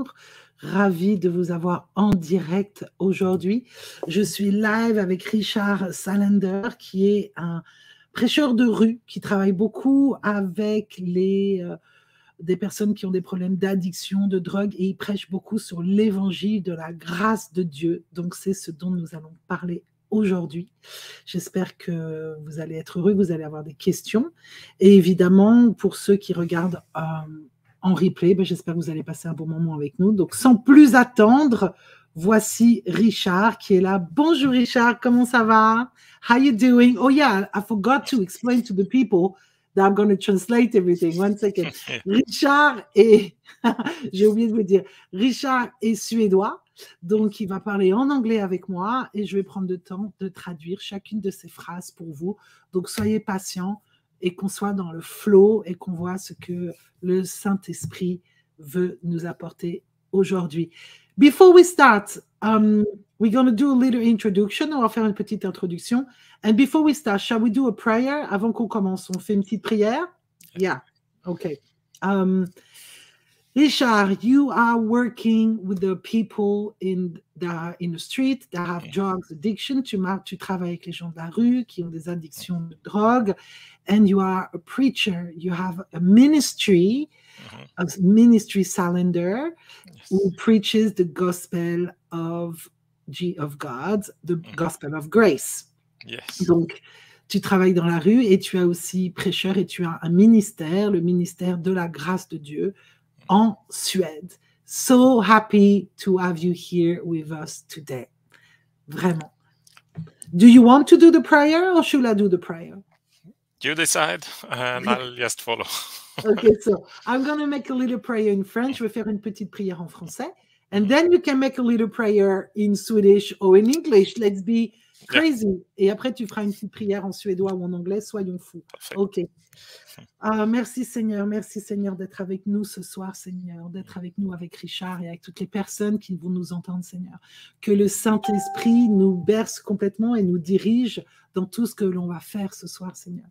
bonjour. Ravi de vous avoir en direct aujourd'hui. Je suis live avec Richard Salander, qui est un prêcheur de rue, qui travaille beaucoup avec des personnes qui ont des problèmes d'addiction, de drogue, et il prêche beaucoup sur l'évangile de la grâce de Dieu. Donc, c'est ce dont nous allons parler aujourd'hui. J'espère que vous allez être heureux, vous allez avoir des questions. Et évidemment, pour ceux qui regardent en replay, j'espère que vous allez passer un bon moment avec nous. Donc, sans plus attendre, voici Richard qui est là. Bonjour Richard, comment ça va? How you doing? Oh yeah, I forgot to explain to the people that I'm going to translate everything. One second. Richard est, j'ai oublié de vous dire, Richard est suédois. Donc, il va parler en anglais avec moi et je vais prendre le temps de traduire chacune de ces phrases pour vous. Donc, soyez patients et qu'on soit dans le flow et qu'on voit ce que le Saint-Esprit veut nous apporter aujourd'hui. Before we start, we're going to do a little introduction. On va faire une petite introduction. And before we start, shall we do a prayer? Avant qu'on commence, on fait une petite prière? Yeah, okay. Richard, you are working with the people in the street that have drugs addiction. Tu travailles avec les gens de la rue qui ont des addictions de drogue. And you are a preacher. You have a ministry, a ministry Salander, who preaches the gospel of God, the gospel of grace. Yes. Donc, tu travailles dans la rue et tu as aussi prêcheur et tu as un ministère, le ministère de la grâce de Dieu en Suède. So happy to have you here with us today. Vraiment. Do you want to do the prayer or should I do the prayer? You decide, and I'll just follow. Okay, so I'm going to make a little prayer in French. Je vais faire une petite prière en français. And then you can make a little prayer in Swedish or in English. Let's be crazy. Yeah. Et après, tu feras une petite prière en suédois ou en anglais. Soyons fous. Perfect. OK. Merci Seigneur d'être avec nous ce soir, Seigneur, d'être avec nous avec Richard et avec toutes les personnes qui vont nous entendre, Seigneur. Que le Saint-Esprit nous berce complètement et nous dirige dans tout ce que l'on va faire ce soir, Seigneur.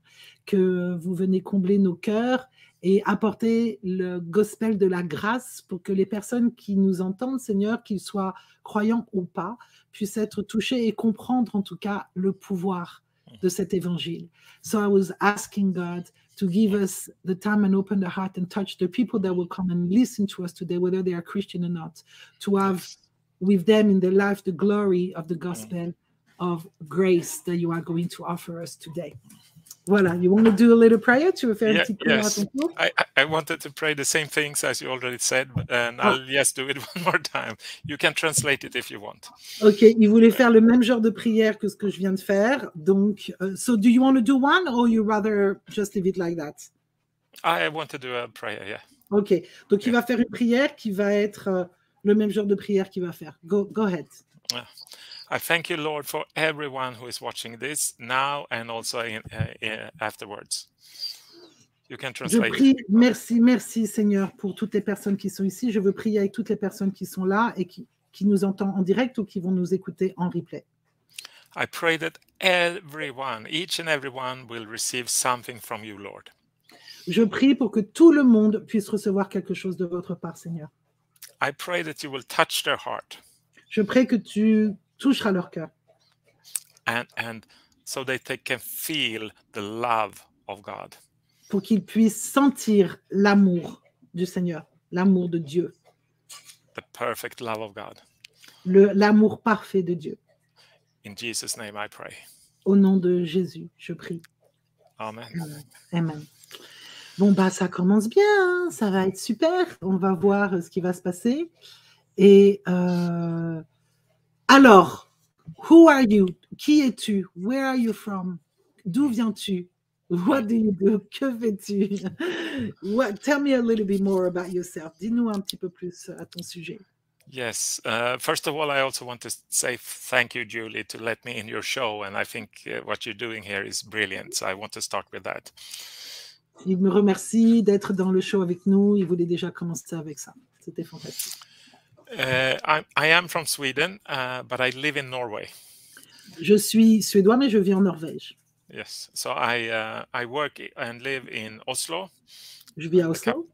Que vous venez combler nos cœurs et apporter le gospel de la grâce pour que les personnes qui nous entendent, Seigneur, qu'ils soient croyants ou pas, puissent être touchés et comprendre en tout cas le pouvoir de cet évangile. So I was asking God to give us the time and open the heart and touch the people that will come and listen to us today, whether they are Christian or not, to have with them in their life the glory of the gospel of grace that you are going to offer us today. Voilà, you want to do a little prayer? Tu veux faire une petite prière à ton tour? I wanted to pray the same things as you already said, and I'll just do it one more time. You can translate it if you want. Ok, il voulait faire le même genre de prière que ce que je viens de faire. Donc, so do you want to do one or you rather just leave it like that? I want to do a prayer, yeah. Ok, donc il va faire une prière qui va être le même genre de prière qu'il va faire. Go ahead. Yeah. I thank you, Lord, for everyone who is watching this now and also afterwards. You can translate. Je prie, merci Seigneur pour toutes les personnes qui sont ici. Je veux prier avec toutes les personnes qui sont là et qui nous entendent en direct ou qui vont nous écouter en replay. I pray that everyone, each and everyone will receive something from you, Lord. Je prie pour que tout le monde puisse recevoir quelque chose de votre part, Seigneur. I pray that you will touch their heart. Je prie que tu toucheras leur cœur. And so that they can feel the love of God. Pour qu'ils puissent sentir l'amour du Seigneur, l'amour de Dieu. The perfect love of God. L'amour parfait de Dieu. In Jesus' name I pray. Au nom de Jésus, je prie. Amen. Amen. Bon, ça commence bien, hein? Ça va être super. On va voir ce qui va se passer. Et alors, who are you? Qui es-tu? Where are you from? D'où viens-tu? What do you do? Que fais-tu? Tell me a little bit more about yourself. Dis-nous un petit peu plus à ton sujet. Yes. First of all, I also want to say thank you, Julie, to let me in your show. And I think what you're doing here is brilliant. So I want to start with that. Il me remercie d'être dans le show avec nous. Il voulait déjà commencer avec ça. C'était fantastique. I am from Sweden, but I live in Norway. Je suis suédois, mais je vis en Norvège. Yes. So I work and live in Oslo. Je vis à Oslo.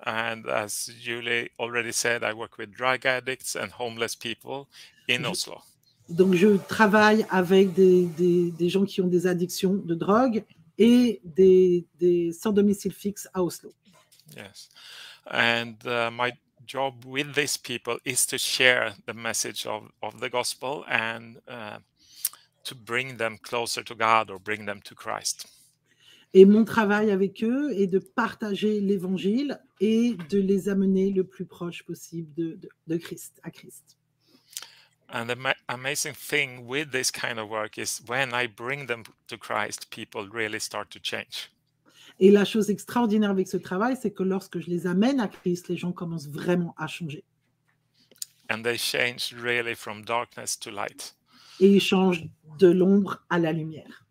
And as Julie already said, I work with drug addicts and homeless people in Je- Oslo. Donc, je travaille avec des gens qui ont des addictions de drogue et des sans domicile fixe à Oslo. Yes. And my job with these people is to share the message of the gospel and to bring them closer to God or bring them to Christ. Et mon travail avec eux est de partager l'évangile et de les amener le plus proche possible de Christ, à Christ. And the amazing thing with this kind of work is when I bring them to Christ, people really start to change. Et la chose extraordinaire avec ce travail, c'est que lorsque je les amène à Christ, les gens commencent vraiment à changer. And they change really from darkness to light. Et ils changent de l'ombre à la lumière.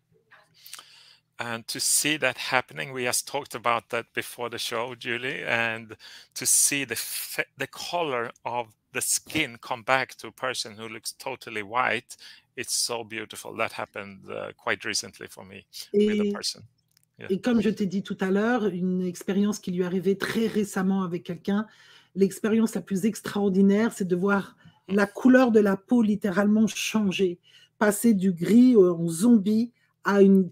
And to see that happening, we just talked about that before the show, Julie, and to see the color of the skin come back to a person who looks totally white, it's so beautiful. That happened quite recently for me with a person. Et comme je t'ai dit tout à l'heure, une expérience qui lui est arrivée très récemment avec quelqu'un, l'expérience la plus extraordinaire, c'est de voir la couleur de la peau littéralement changer, passer du gris en zombie à une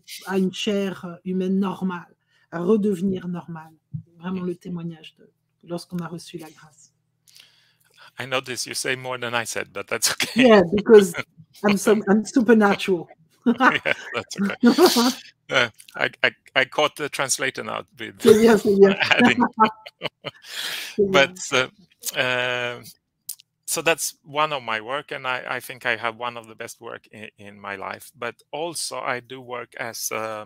chair humaine normale, à redevenir normale. Vraiment le témoignage de lorsqu'on a reçu la grâce. I notice you say more than I said, but that's okay. Yeah, because I'm supernatural. Yeah, that's okay. I caught the translator now with C'est bien, c'est bien. adding. C'est bien. But so that's one of my work, and I think I have one of the best work in my life. But also I do work as a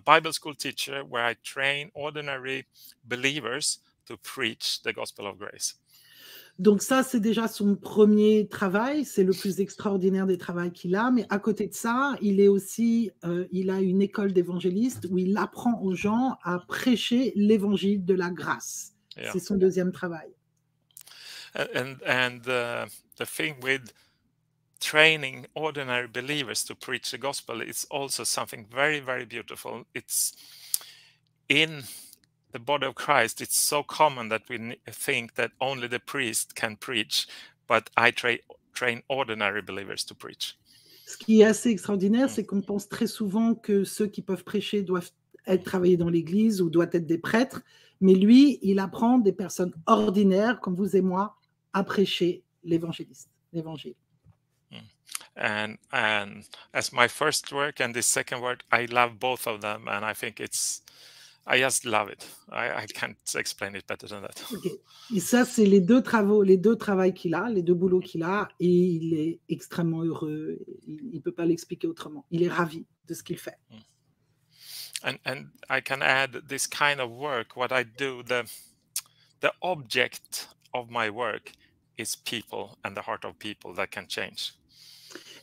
Bible school teacher where I train ordinary believers to preach the gospel of grace. Donc ça, c'est déjà son premier travail, c'est le plus extraordinaire des travaux qu'il a, mais à côté de ça, il a une école d'évangéliste où il apprend aux gens à prêcher l'évangile de la grâce. Yeah. C'est son deuxième travail. And the thing with training ordinary believers to preach the gospel is also something very, very beautiful. It's in the body of Christ, it's so common that we think that only the priest can preach, but I train ordinary believers to preach. Ce qui est assez extraordinaire, c'est qu'on pense très souvent que ceux qui peuvent prêcher doivent être travaillés dans l'église ou doivent être des prêtres, mais lui, il apprend des personnes ordinaires, comme vous et moi, à prêcher l'évangile. And as my first work and this second work, I love both of them, and I think I just love it. I can't explain it better than that. Okay. Et ça, c'est les deux travaux qu'il a, les deux boulots qu'il a, et il est extrêmement heureux. Il ne peut pas l'expliquer autrement. Il est ravi de ce qu'il fait. And I can add this kind of work, what I do, the object of my work is people and the heart of people that can change.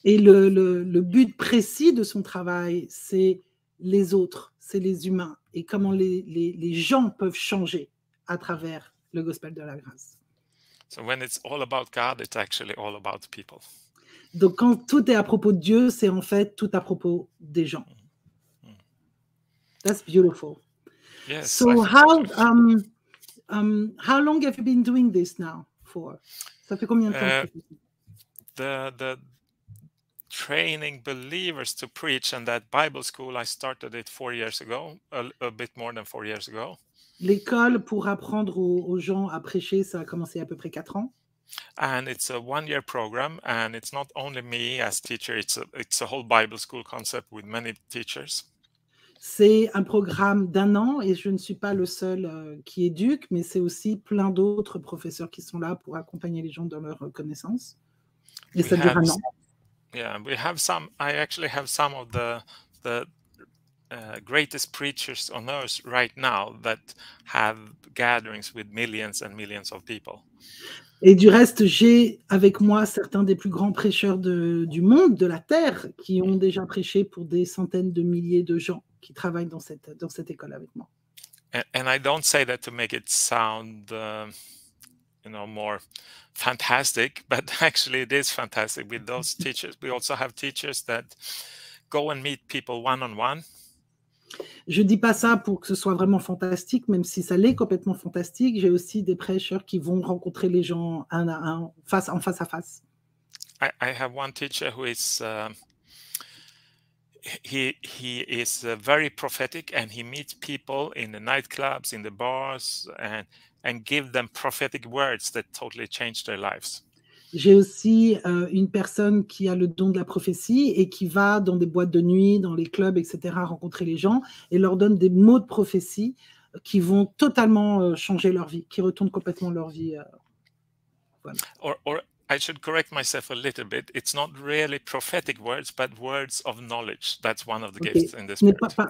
Et le but précis de son travail, c'est les autres, c'est les humains, et comment les gens peuvent changer à travers le gospel de la grâce. So when it's all about God, it's actually all about people. Donc quand tout est à propos de Dieu, c'est en fait tout à propos des gens. That's beautiful. Yes. So how long have you been doing this now for? Ça fait combien de temps? The training believers to preach and that Bible school, I started it 4 years ago, a bit more than 4 years ago. L'école pour apprendre aux gens à prêcher, ça a commencé à peu près 4 ans. And it's a 1-year program, and it's not only me as teacher, it's a whole Bible school concept with many teachers. C'est un programme d'1 an et je ne suis pas le seul qui éduque, mais c'est aussi plein d'autres professeurs qui sont là pour accompagner les gens dans leur connaissance. Et ça dure 1 an. Yeah, I actually have some of the greatest preachers on earth right now that have gatherings with millions and millions of people. Et du reste, j'ai avec moi certains des plus grands prêcheurs du monde, de la terre, qui ont déjà prêché pour des centaines de milliers de gens qui travaillent dans cette école avec moi. And I don't say that to make it sound, more fantastic, but actually it is fantastic with those teachers. We also have teachers that go and meet people one-on-one. Je dis pas ça pour que ce soit vraiment fantastique, même si ça l'est complètement fantastique. J'ai aussi des prêcheurs qui vont rencontrer les gens un à un, en face à face. I have one teacher who is he is very prophetic, and he meets people in the nightclubs, in the bars, and give them prophetic words that totally change their lives. J'ai aussi une personne qui a le don de la prophétie et qui va dans des boîtes de nuit, dans les clubs, etc., rencontrer les gens et leur donne des mots de prophétie qui vont totalement changer leur vie, qui retournent complètement leur vie. Voilà. Or I should correct myself a little bit. It's not really prophetic words, but words of knowledge. That's one of the Ok. gifts in the Ce n'est Spirit. pas,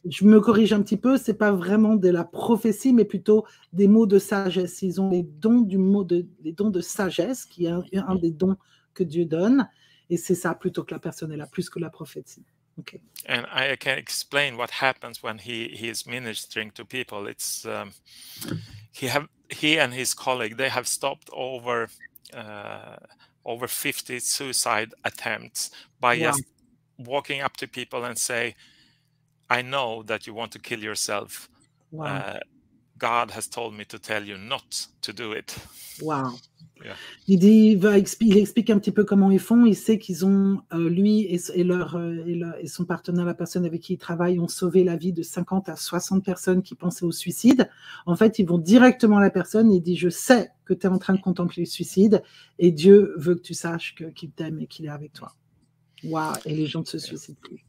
je me corrige un petit peu, c'est pas vraiment de la prophétie, mais plutôt des mots de sagesse. Ils ont les dons les dons de sagesse, qui est un des dons que Dieu donne, et c'est ça plutôt que la personne est là, plus que la prophétie. Okay. And I can explain what happens when he is ministering to people. It's he and his colleague, they have stopped over 50 suicide attempts by Wow. just walking up to people and say, I know that you want to kill yourself. Wow. God has told me to tell you not to do it. Wow. Yeah. Il explique un petit peu comment ils font. Il sait qu'ils ont, lui et son partenaire, la personne avec qui il travaille, ont sauvé la vie de 50 à 60 personnes qui pensaient au suicide. En fait, ils vont directement à la personne et disent, je sais que tu es en train de contempler le suicide et Dieu veut que tu saches qu'il t'aime et qu'il est avec toi. Wow. Et les gens ne se suicident plus.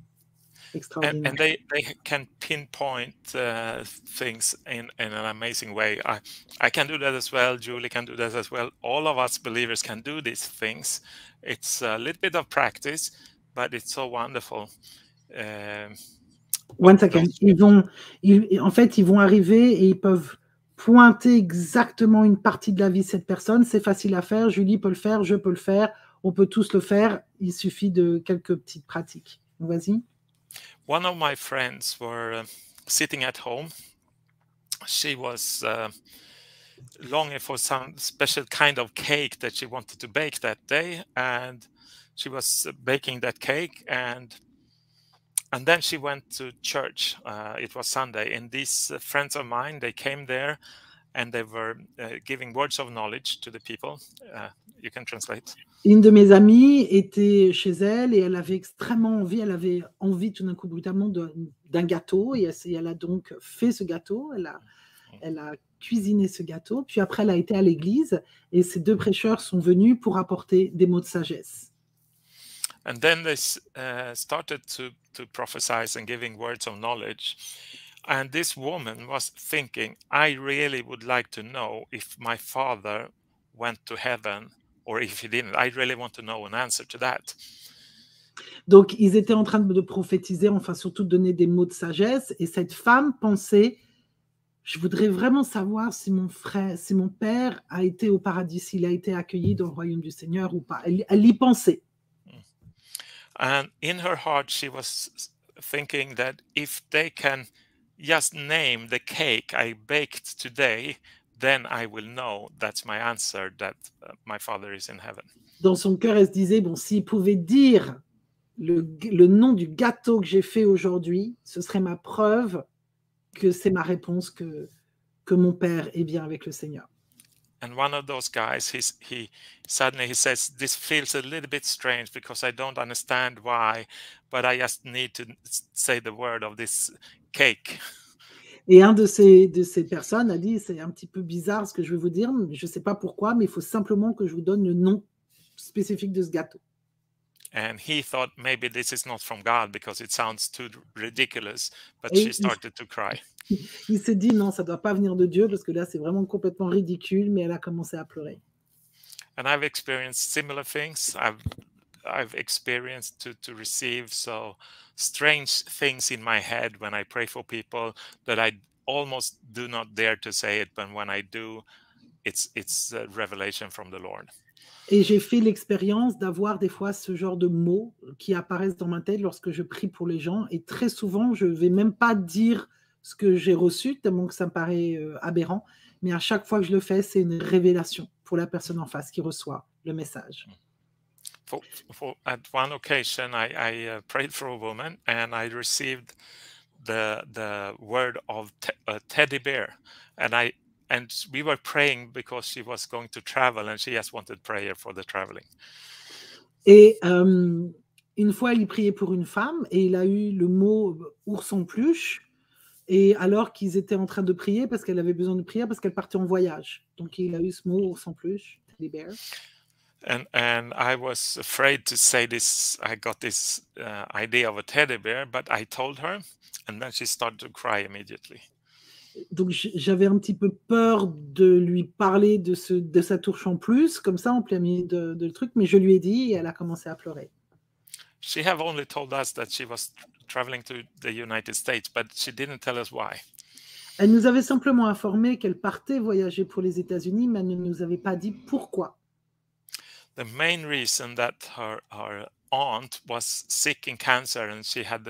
Extraordinaire. And they can pinpoint things in an amazing way. I can do that as well. Julie can do that as well. All of us believers can do these things. It's a little bit of practice, but it's so wonderful. One second. En fait, ils vont arriver et ils peuvent pointer exactement une partie de la vie de cette personne. C'est facile à faire. Julie peut le faire. Je peux le faire. On peut tous le faire. Il suffit de quelques petites pratiques. Vas-y. One of my friends were sitting at home. She was longing for some special kind of cake that she wanted to bake that day, and she was baking that cake, and then she went to church. It was Sunday, and these friends of mine, they came there, and they were giving words of knowledge to the people. You can translate. Une de mes amies était chez elle et elle avait extrêmement envie, tout d'un coup brutalement d'un gâteau et elle a donc fait ce gâteau, elle a cuisiné ce gâteau, puis après elle a été à l'église et ces deux prêcheurs sont venus pour apporter des mots de sagesse. And then they started to prophesize and giving words of knowledge. And this woman was thinking, I really would like to know if my father went to heaven or if he didn't. I really want to know an answer to that. Donc, ils étaient en train de prophétiser, enfin surtout de donner des mots de sagesse, et cette femme pensait, je voudrais vraiment savoir si mon père a été au paradis, s'il a été accueilli dans le royaume du Seigneur ou pas. Elle y pensait. And in her heart, she was thinking that if they can just name the cake I baked today, then I will know that's my answer, that my father is in heaven. Dans son cœur, elle se disait, bon, s'il pouvait dire le nom du gâteau que j'ai fait aujourd'hui, ce serait ma preuve que c'est ma réponse, que mon père est bien avec le Seigneur. And one of those guys, he suddenly says, this feels a little bit strange because I don't understand why, but I just need to say the word of this cake. Et un de ces personnes a dit, c'est un petit peu bizarre ce que je vais vous dire, je ne sais pas pourquoi, mais il faut simplement que je vous donne le nom spécifique de ce gâteau. And he thought maybe this is not from God because it sounds too ridiculous, but Et she started to cry. Il s'est dit, non, ça ne doit pas venir de Dieu, parce que là, c'est vraiment complètement ridicule, mais elle a commencé à pleurer. And I've experienced similar things. I've experienced to receive so strange things in my head when I pray for people that I almost do not dare to say it, but when I do, it's a revelation from the Lord. Et j'ai fait l'expérience d'avoir des fois ce genre de mots qui apparaissent dans ma tête lorsque je prie pour les gens, et très souvent, je ne vais même pas dire ce que j'ai reçu, tellement que ça me paraît aberrant, mais à chaque fois que je le fais, c'est une révélation pour la personne en face qui reçoit le message. At one occasion, I prayed for a woman, and I received the word of a teddy bear, and we were praying because she was going to travel and she just wanted prayer for the traveling. Et une fois, il priait pour une femme et il a eu le mot ours en peluche. Et alors qu'ils étaient en train de prier parce qu'elle avait besoin de prière parce qu'elle partait en voyage. Donc il a eu ce mot ours en peluche, teddy bear. And I was afraid to say this. I got this idea of a teddy bear, but I told her, and then she started to cry immediately. Donc j'avais un petit peu peur de lui parler de sa tourche en plus, comme ça en plein milieu de le truc, mais je lui ai dit et elle a commencé à pleurer. She have only told us that she was traveling to the United States, but she didn't tell us why. Elle nous avait simplement informé qu'elle partait voyager pour les États-Unis, mais elle ne nous avait pas dit pourquoi. The main reason that her aunt was sick in cancer and she had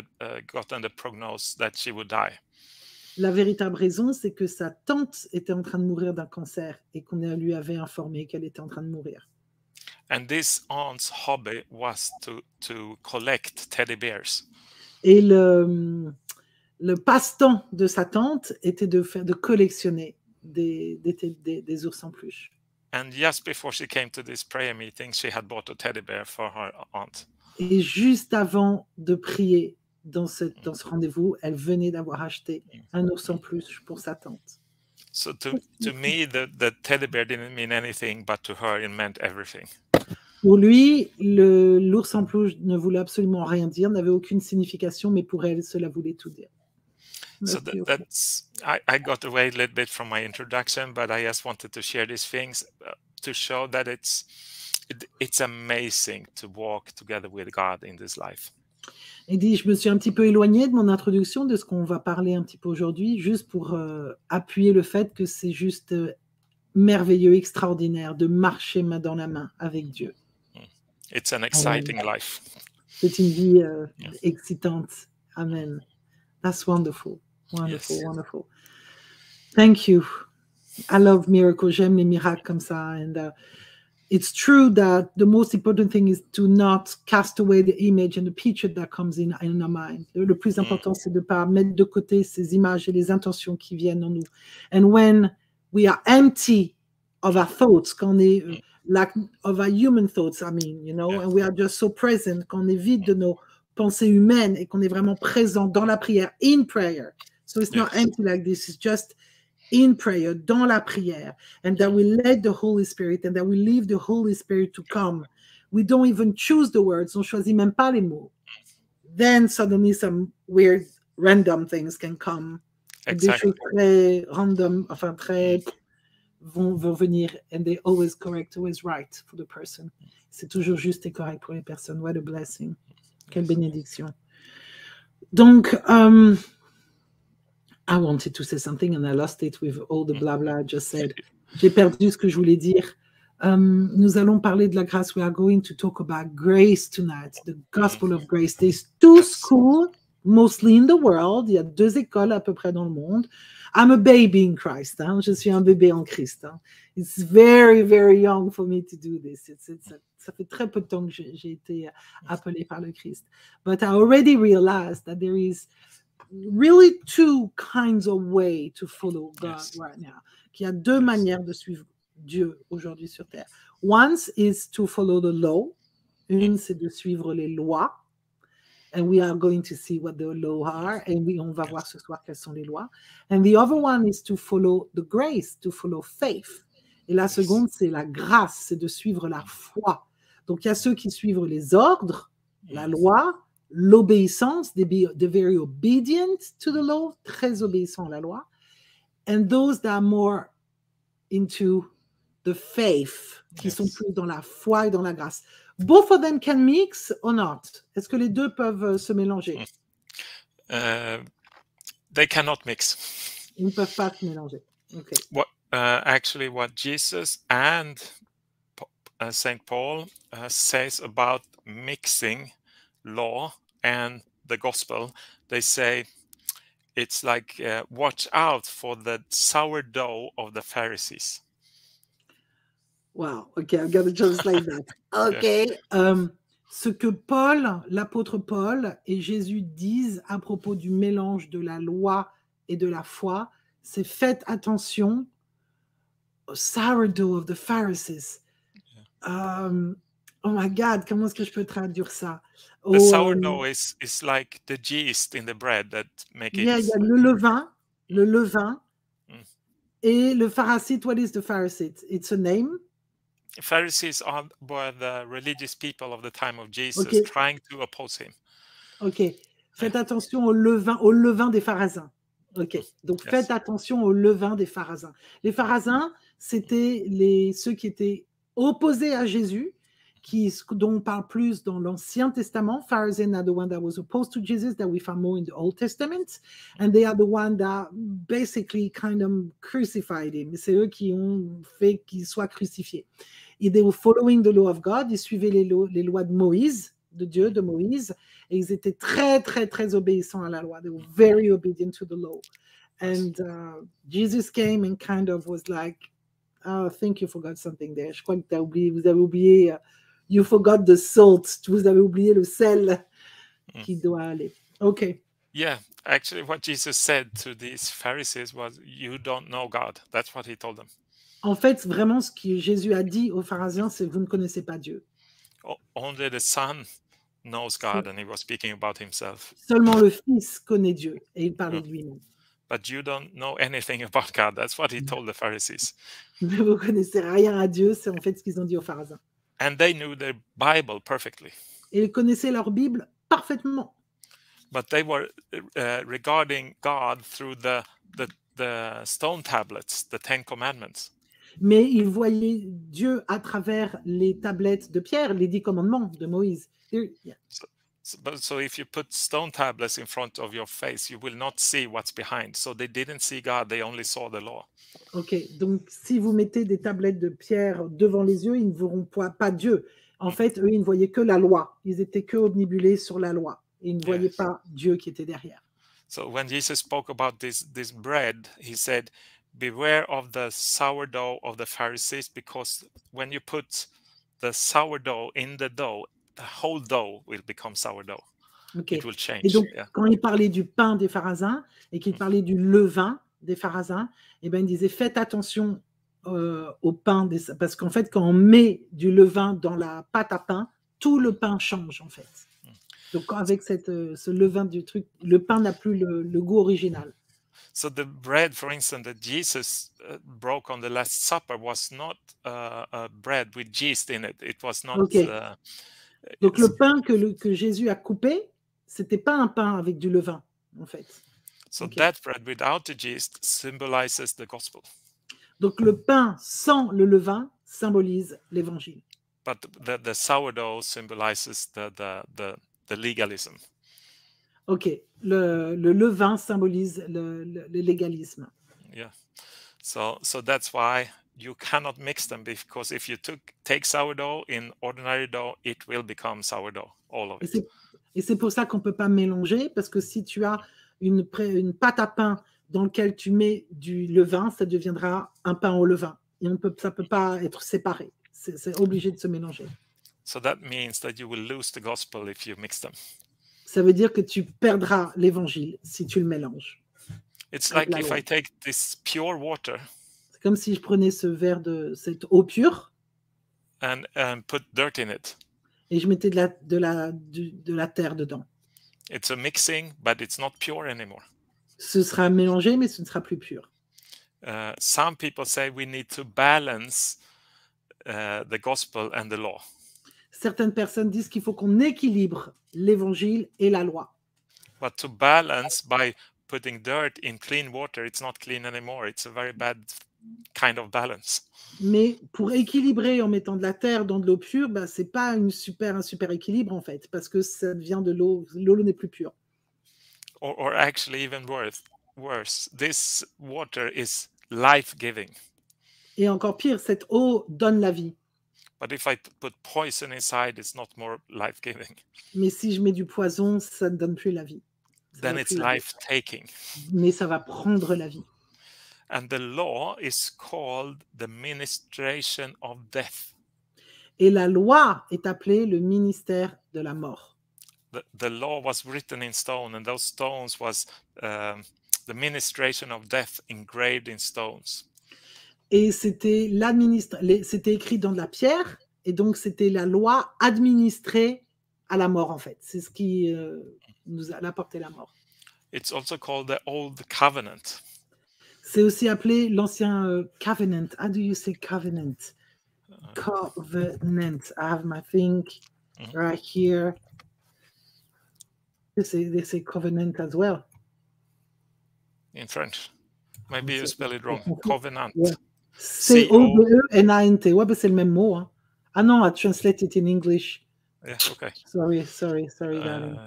gotten the prognosis that she would die. La véritable raison, c'est que sa tante était en train de mourir d'un cancer et qu'on lui avait informé qu'elle était en train de mourir. And this aunt's hobby was to collect teddy bears. Et le passe-temps de sa tante était de collectionner des ours en peluche. And just before she came to this prayer meeting, she had bought a teddy bear for her aunt. Et juste avant de prier dans ce rendez-vous, elle venait d'avoir acheté un ours en peluche pour sa tante. So to me, the teddy bear didn't mean anything, but to her it meant everything. Pour lui, l'ours en peluche ne voulait absolument rien dire, n'avait aucune signification, mais pour elle, cela voulait tout dire. So I got away a little bit from my introduction, but I just wanted to share these things to show that it's amazing to walk together with God in this life. Il dit, je me suis un petit peu éloignée de mon introduction, de ce qu'on va parler un petit peu aujourd'hui, juste pour appuyer le fait que c'est juste merveilleux, extraordinaire de marcher main dans la main avec Dieu. It's an exciting life. C'est une vie excitante. Amen. That's wonderful. Wonderful, Yes. wonderful. Thank you. I love miracles. J'aime les miracles comme ça. And it's true that the most important thing is to not cast away the image and the picture that comes in our mind. Le plus important, c'est de ne pas mettre de côté ces images et les intentions qui viennent en nous. And when we are empty of our thoughts, quand on est like of our human thoughts, I mean, you know, and we are just so present, quand on est vide de nos pensées humaines et qu'on est vraiment présent dans la prière, in prayer. So it's not empty like this, it's just in prayer, dans la prière, and that we let the Holy Spirit and that we leave the Holy Spirit to come. We don't even choose the words, on choisit même pas les mots. Then suddenly some weird, random things can come. Exactly. Des choses très random, enfin très vont venir, and they always correct, always right for the person. C'est toujours juste et correct pour les personnes. What a blessing. Quelle bénédiction. Donc, I wanted to say something and I lost it with all the blah blah I just said. J'ai perdu ce que je voulais dire. Nous allons parler de la grâce. We are going to talk about grace tonight, the gospel of grace. There's two schools, mostly in the world. Il y a 2 écoles à peu près dans le monde. I'm a baby in Christ. Hein? Je suis un bébé en Christ. Hein? It's very, very young for me to do this. Ça fait très peu de temps que j'ai été appelé par le Christ. But I already realized that there is really 2 kinds of way to follow God right now. Qu'il y a 2 manières de suivre Dieu aujourd'hui sur terre. One is to follow the law. Une, c'est de suivre les lois. And we are going to see what the laws are. Et on va voir ce soir quelles sont les lois. And the other one is to follow the grace, to follow faith. Et la seconde, c'est la grâce, c'est de suivre la foi. Donc, il y a ceux qui suivent les ordres, la loi, l'obéissance, they're very obedient to the law, très obéissants à la loi. And those that are more into the faith, qui sont plus dans la foi et dans la grâce. Both of them can mix or not? Est-ce que les deux peuvent se mélanger? They cannot mix. Ils ne peuvent pas se mélanger. Okay. Actually, what Jesus and Saint Paul says about mixing law and the gospel, they say it's like watch out for the sourdough of the Pharisees. Wow. Okay, I'm going to translate that. Okay. ce que Paul, l'apôtre Paul et Jésus disent à propos du mélange de la loi et de la foi, c'est faites attention au sourdough of the Pharisees. Oh my God, comment est-ce que je peux traduire ça? The sourdough is like the yeast in the bread that make il y a it. le levain, et le pharisite. What is the pharisite? It's a name. Pharisees were the religious people of the time of Jesus, Okay. trying to oppose him. Ok. Faites attention au levain des Pharisiens. Ok. Donc Yes. faites attention au levain des Pharisiens. Les Pharisiens, c'était ceux qui étaient opposés à Jésus, dont on parle plus dans l'Ancien Testament. Pharisees are the one that was opposed to Jesus, that we find more in the Old Testament, and they are the one that basically kind of crucified him. C'est eux qui ont fait qu'il soit crucifié. Et they were following the law of God. Ils suivaient les lois de Moïse, de Dieu, de Moïse, et ils étaient très, très, très obéissants à la loi. They were very obedient to the law. And Jesus came and kind of was like, oh, I think you forgot something there. Je crois que vous avez oublié, you forgot the salt. Vous avez oublié le sel qui doit aller. Okay. Yeah, actually what Jesus said to these Pharisees was, you don't know God. That's what he told them. En fait, vraiment, ce que Jésus a dit aux pharisiens, c'est que vous ne connaissez pas Dieu. Only the Son knows God, and he was speaking about himself. Seulement le Fils connaît Dieu, et il parlait de lui-même. But you don't know anything about God. That's what he told the Pharisees. Mais vous connaissez rien à Dieu, c'est en fait ce qu'ils ont dit aux pharisiens. And they knew their Bible perfectly. Et ils connaissaient leur Bible parfaitement. But they were regarding God through the stone tablets, the Ten Commandments. Mais ils voyaient Dieu à travers les tablettes de Pierre, les 10 commandements de Moïse. Yeah. So if you put stone tablets in front of your face, you will not see what's behind. So they didn't see God, they only saw the law. Ok, donc si vous mettez des tablettes de pierre devant les yeux, ils ne verront pas Dieu. En fait, eux, ils ne voyaient que la loi. Ils étaient que omnibulés sur la loi. Ils ne voyaient pas Dieu qui était derrière. So when Jesus spoke about this bread, he said, beware of the sourdough of the Pharisees, because when you put the sourdough in the dough, the whole dough will become sourdough. Okay. It will change. Et donc, quand il parlait du pain des Pharisiens et qu'il parlait du levain des Pharisiens, eh ben, il disait faites attention au pain, parce qu'en fait, quand on met du levain dans la pâte à pain, tout le pain change en fait. Donc avec ce levain du truc, le pain n'a plus le goût original. So the bread, for instance, that Jesus broke on the Last Supper was not a bread with yeast in it. It was not. Okay. Donc le pain que Jésus a coupé, c'était pas un pain avec du levain, en fait. So that bread without the yeast symbolizes the gospel. Donc le pain sans le levain symbolise l'évangile. But the sourdough symbolizes the legalism. Ok, le levain symbolise le légalisme. Yeah, so that's why you cannot mix them, because if you take sourdough in ordinary dough, it will become sourdough, all of it. Et c'est pour ça qu'on peut pas mélanger, parce que si tu as une pâte à pain dans laquelle tu mets du levain, ça deviendra un pain au levain. Et ça peut pas être séparé. C'est obligé de se mélanger. So that means that you will lose the gospel if you mix them. Ça veut dire que tu perdras l'évangile si tu le mélanges. It's like if I take this pure water. C'est comme si je prenais ce verre de cette eau pure and put dirt in it. Et je mettais de la terre dedans. It's a mixing, but it's not pure anymore. Ce sera mélangé, mais ce ne sera plus pur. Some people say we need to balance the gospel and the law. Certaines personnes disent qu'il faut qu'on équilibre l'évangile et la loi. But to balance by putting dirt in clean water, it's not clean anymore. It's a very bad kind of balance. Mais pour équilibrer en mettant de la terre dans de l'eau pure, bah, c'est pas un super équilibre en fait, parce que ça vient de l'eau n'est plus pure. Or actually even worse, this water is life-giving. Et encore pire, cette eau donne la vie. But if I put poison inside, it's not more life-giving. Mais si je mets du poison, ça ne donne plus la vie. Then it's life-taking. Mais ça va prendre la vie. And the law is called the ministration of death. Et la loi est appelée le ministère de la mort. The law was written in stone, and those stones was the ministration of death engraved in stones. Et c'était c'était écrit dans de la pierre, et donc c'était la loi administrée à la mort, en fait. C'est ce qui nous a apporté la mort. It's also called the Old Covenant. C'est aussi appelé l'ancien covenant. How do you say covenant? Covenant. I have my thing right here. They say covenant as well. In French. Maybe you spell it wrong. Covenant. Yeah. C-O-V-E-N-A-N-T. Ouais, ben c'est le même mot. Hein. Ah non, I translate it in English. Yeah, okay. Sorry, darling.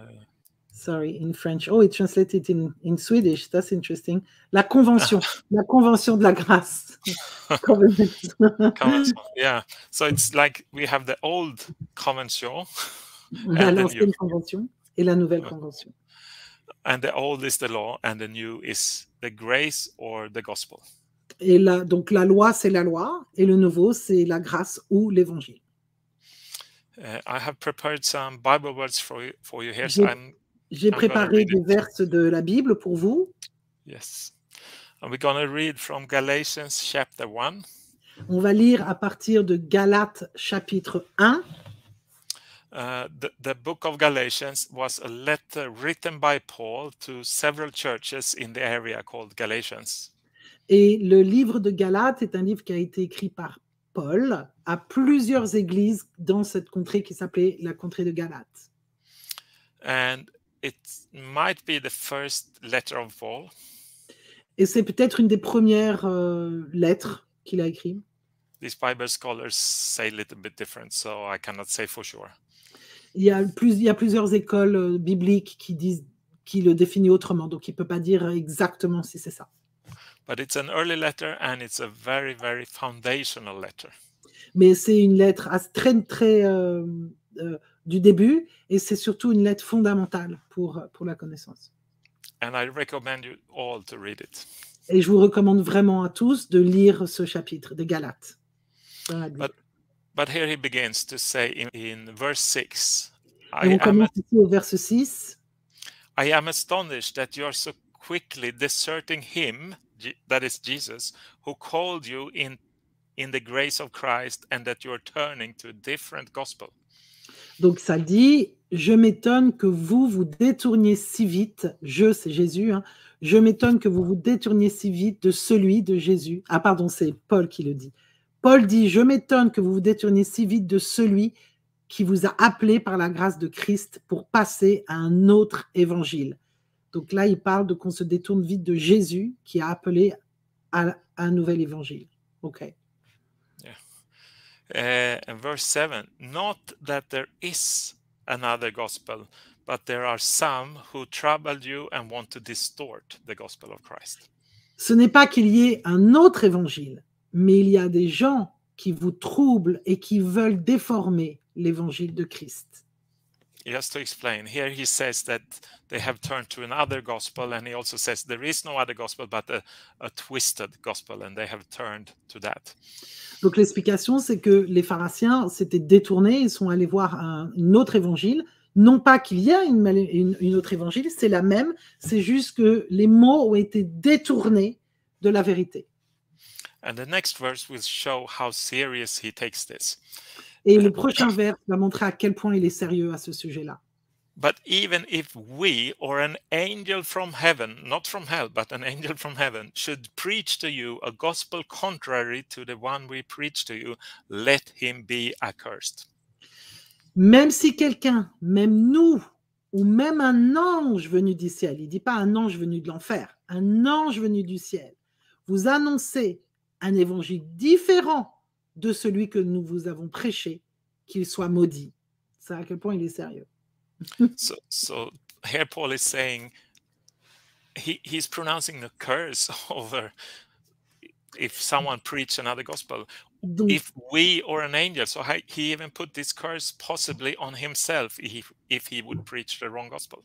Sorry, in French. Oh, it translated in Swedish. That's interesting. La convention. La convention de la grâce. Convention, yeah. So it's like we have the old convention. L'ancienne convention et la nouvelle convention. And the old is the law, and the new is the grace or the gospel. Et donc la loi, c'est la loi, et le nouveau, c'est la grâce ou l'évangile. I have prepared some Bible words for you here. J'ai préparé des versets de la Bible pour vous. Yes. And we're going to read from Galatians chapter 1. On va lire à partir de Galates chapitre 1. The book of Galatians was a letter written by Paul to several churches in the area called Galatians. Et le livre de Galates est un livre qui a été écrit par Paul à plusieurs églises dans cette contrée qui s'appelait la contrée de Galates. And it might be the first letter of Paul. Et c'est peut-être une des premières lettres qu'il a écrites. These Bible scholars say a little bit different, so I cannot say for sure. Il y a plusieurs écoles bibliques qui le définissent autrement, donc il ne peut pas dire exactement si c'est ça. But it's an early letter and it's a very, very foundational letter. Mais c'est une lettre très du début, et c'est surtout une lettre fondamentale pour la connaissance. And I recommend you all to read it. Et je vous recommande vraiment à tous de lire ce chapitre de Galates. But here he begins to say in verse 6. On commence ici au verset 6. I am astonished that you are so quickly deserting him, that is Jesus, who called you in the grace of Christ, and that you are turning to a different gospel. Donc ça dit, je m'étonne que vous vous détourniez si vite, c'est Jésus, hein, je m'étonne que vous vous détourniez si vite de celui de Jésus. Ah pardon, c'est Paul qui le dit. Paul dit, je m'étonne que vous vous détourniez si vite de celui qui vous a appelé par la grâce de Christ pour passer à un autre évangile. Donc là, il parle de qu'on se détourne vite de Jésus qui a appelé à un nouvel évangile. OK. Verse 7, not that there is another gospel, but there are some who trouble you and want to distort the gospel of Christ. Ce n'est pas qu'il y ait un autre évangile, mais il y a des gens qui vous troublent et qui veulent déformer l'évangile de Christ. Just to explain, here he says that they have turned to another gospel, and he also says there is no other gospel but a twisted gospel, and they have turned to that. Donc l'explication, c'est que les pharisiens s'étaient détournés, ils sont allés voir un autre évangile. Non pas qu'il y a une autre évangile, c'est la même, c'est juste que les mots ont été détournés de la vérité. And the next verse will show how serious he takes this. Et le prochain vers va montrer à quel point il est sérieux à ce sujet-là. But even if we or an angel from heaven, not from hell, but an angel from heaven, should preach to you a gospel contrary to the one we preach to you, let him be accursed. Même si quelqu'un, même nous, ou même un ange venu du ciel, il ne dit pas un ange venu de l'enfer, un ange venu du ciel, vous annoncez un évangile différent de celui que nous vous avons prêché, qu'il soit maudit. C'est à quel point il est sérieux. So here Paul is saying he's pronouncing a curse over if someone preach another gospel. Donc, if we or an angel, so he even put this curse possibly on himself if he would preach the wrong gospel.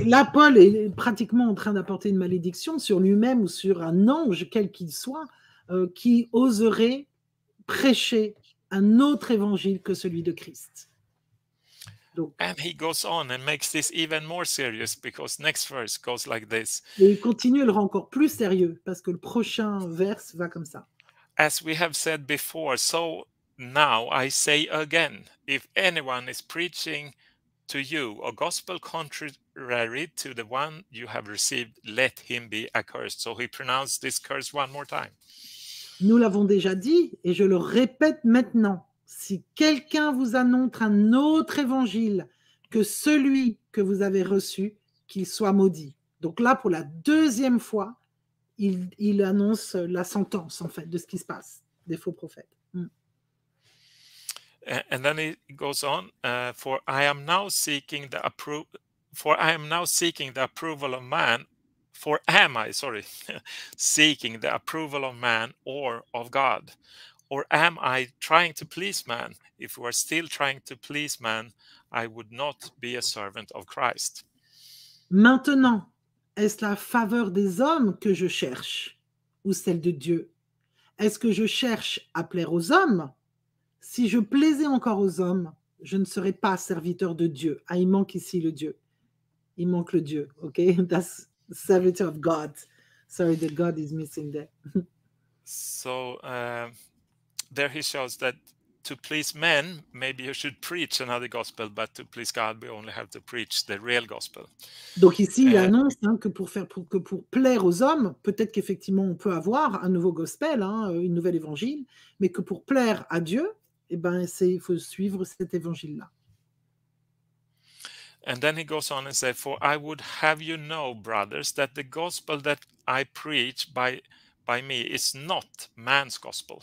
Là, Paul est pratiquement en train d'apporter une malédiction sur lui-même ou sur un ange, quel qu'il soit, qui oserait prêcher un autre évangile que celui de Christ. Donc, And he goes on and makes this even more serious because next verse goes like this. et il continue et le rend encore plus sérieux parce que le prochain vers va comme ça. As we have said before, so now I say again, if anyone is preaching to you a gospel contrary to the one you have received, let him be accursed. So he pronounced this curse one more time. Nous l'avons déjà dit et je le répète maintenant. Si quelqu'un vous annonce un autre évangile que celui que vous avez reçu, qu'il soit maudit. Donc là, pour la deuxième fois, il annonce la sentence, en fait, de ce qui se passe, des faux prophètes. And then he goes on, for I am now seeking the approval of man. For am I, seeking the approval of man or of God? Or am I trying to please man? If we are still trying to please man, I would not be a servant of Christ. Maintenant, est-ce la faveur des hommes que je cherche ou celle de Dieu? Est-ce que je cherche à plaire aux hommes? Si je plaisais encore aux hommes, je ne serais pas serviteur de Dieu. Ah, il manque ici le Dieu. Il manque le Dieu, ok? That's servitor of God. Sorry, the God is missing there. So there he shows that to please men, maybe you should preach another gospel, but to please God, we only have to preach the real gospel. Donc ici, il annonce que pour plaire aux hommes, peut-être qu'effectivement on peut avoir un nouveau gospel, une nouvelle évangile, mais que pour plaire à Dieu, eh ben, il faut suivre cet évangile-là. And then he goes on and says, for I would have you know, brothers, that the gospel that I preach by me is not man's gospel.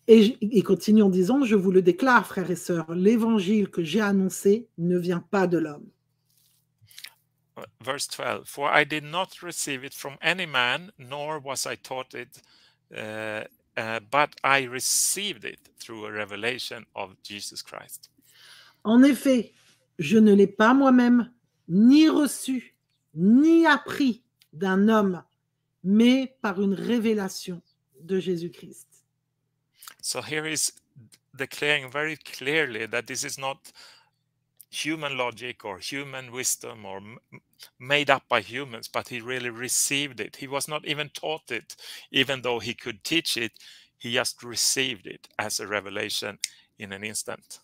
Et il continue en disant, je vous le déclare, frères et sœurs, l'évangile que j'ai annoncé ne vient pas de l'homme. Verse 12, for I did not receive it from any man, nor was I taught it, but I received it through a revelation of Jesus Christ. En effet, je ne l'ai pas moi-même ni reçu, ni appris d'un homme, mais par une révélation de Jésus-Christ. So here is declaring very clearly that this is not human logic or human wisdom or made up by humans, but he really received it. He was not even taught it, even though he could teach it. He just received it as a revelation in an instant.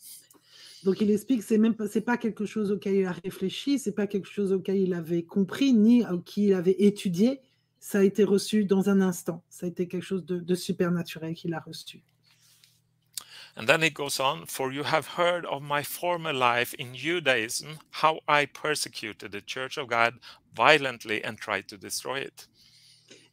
Donc il explique que c'est pas quelque chose auquel il a réfléchi, c'est pas quelque chose auquel il avait compris ni qu'il avait étudié. Ça a été reçu dans un instant. Ça a été quelque chose de supernaturel qu'il a reçu. And then it goes on, for you have heard of my former life in Judaism, how I persecuted the church of God violently and tried to destroy it.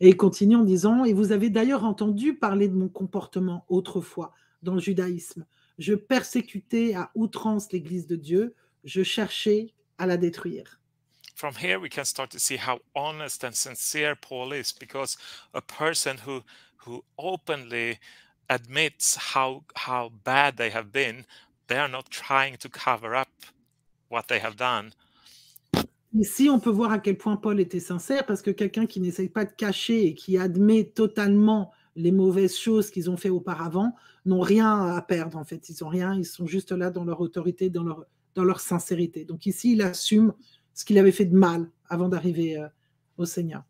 Et il continue en disant, et vous avez d'ailleurs entendu parler de mon comportement autrefois dans le judaïsme. Je persécutais à outrance l'Église de Dieu, je cherchais à la détruire. From here we can start to see how honest and sincere Paul is, because a person who openly admits how bad they have been, they are not trying to cover up what they have done. Ici, on peut voir à quel point Paul était sincère, parce que quelqu'un qui n'essaye pas de cacher et qui admet totalement les mauvaises choses qu'ils ont fait auparavant n'ont rien à perdre, en fait. Ils ont rien, ils sont juste là dans leur autorité, dans leur sincérité. Donc ici, il assume ce qu'il avait fait de mal avant d'arriver au Seigneur.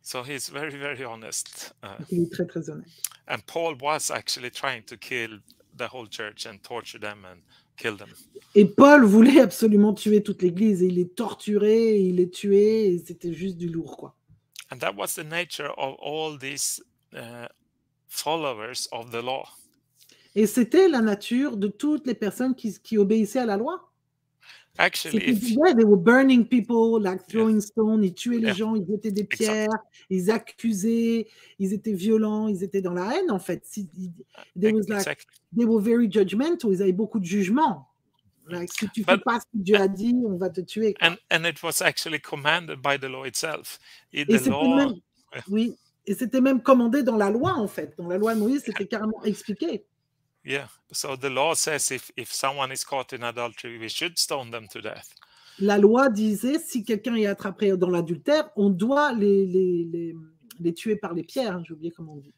So he's very, very honest. Il est très, très honnête. And Paul was actually trying to kill the whole church and torture them and kill them. Et Paul voulait absolument tuer toute l'Église, et il les torturait, il les tuait, et c'était juste du lourd, quoi. And that was the nature of all these followers of the law. Et c'était la nature de toutes les personnes qui obéissaient à la loi. Actually, they were burning people, like throwing stones, ils tuaient les gens, ils jetaient des pierres, ils accusaient, ils étaient violents, ils étaient dans la haine, en fait. They were very judgmental, ils avaient beaucoup de jugement. Like, si tu fais pas ce que Dieu a dit, on va te tuer. And it was actually commanded by the law itself. Oui, et c'était même commandé dans la loi, en fait. Dans la loi de Moïse, c'était carrément expliqué. Yeah, so the law says if someone is caught in adultery, we should stone them to death. La loi disait, si quelqu'un est attrapé dans l'adultère, on doit les tuer par les pierres. J'ai oublié comment on dit.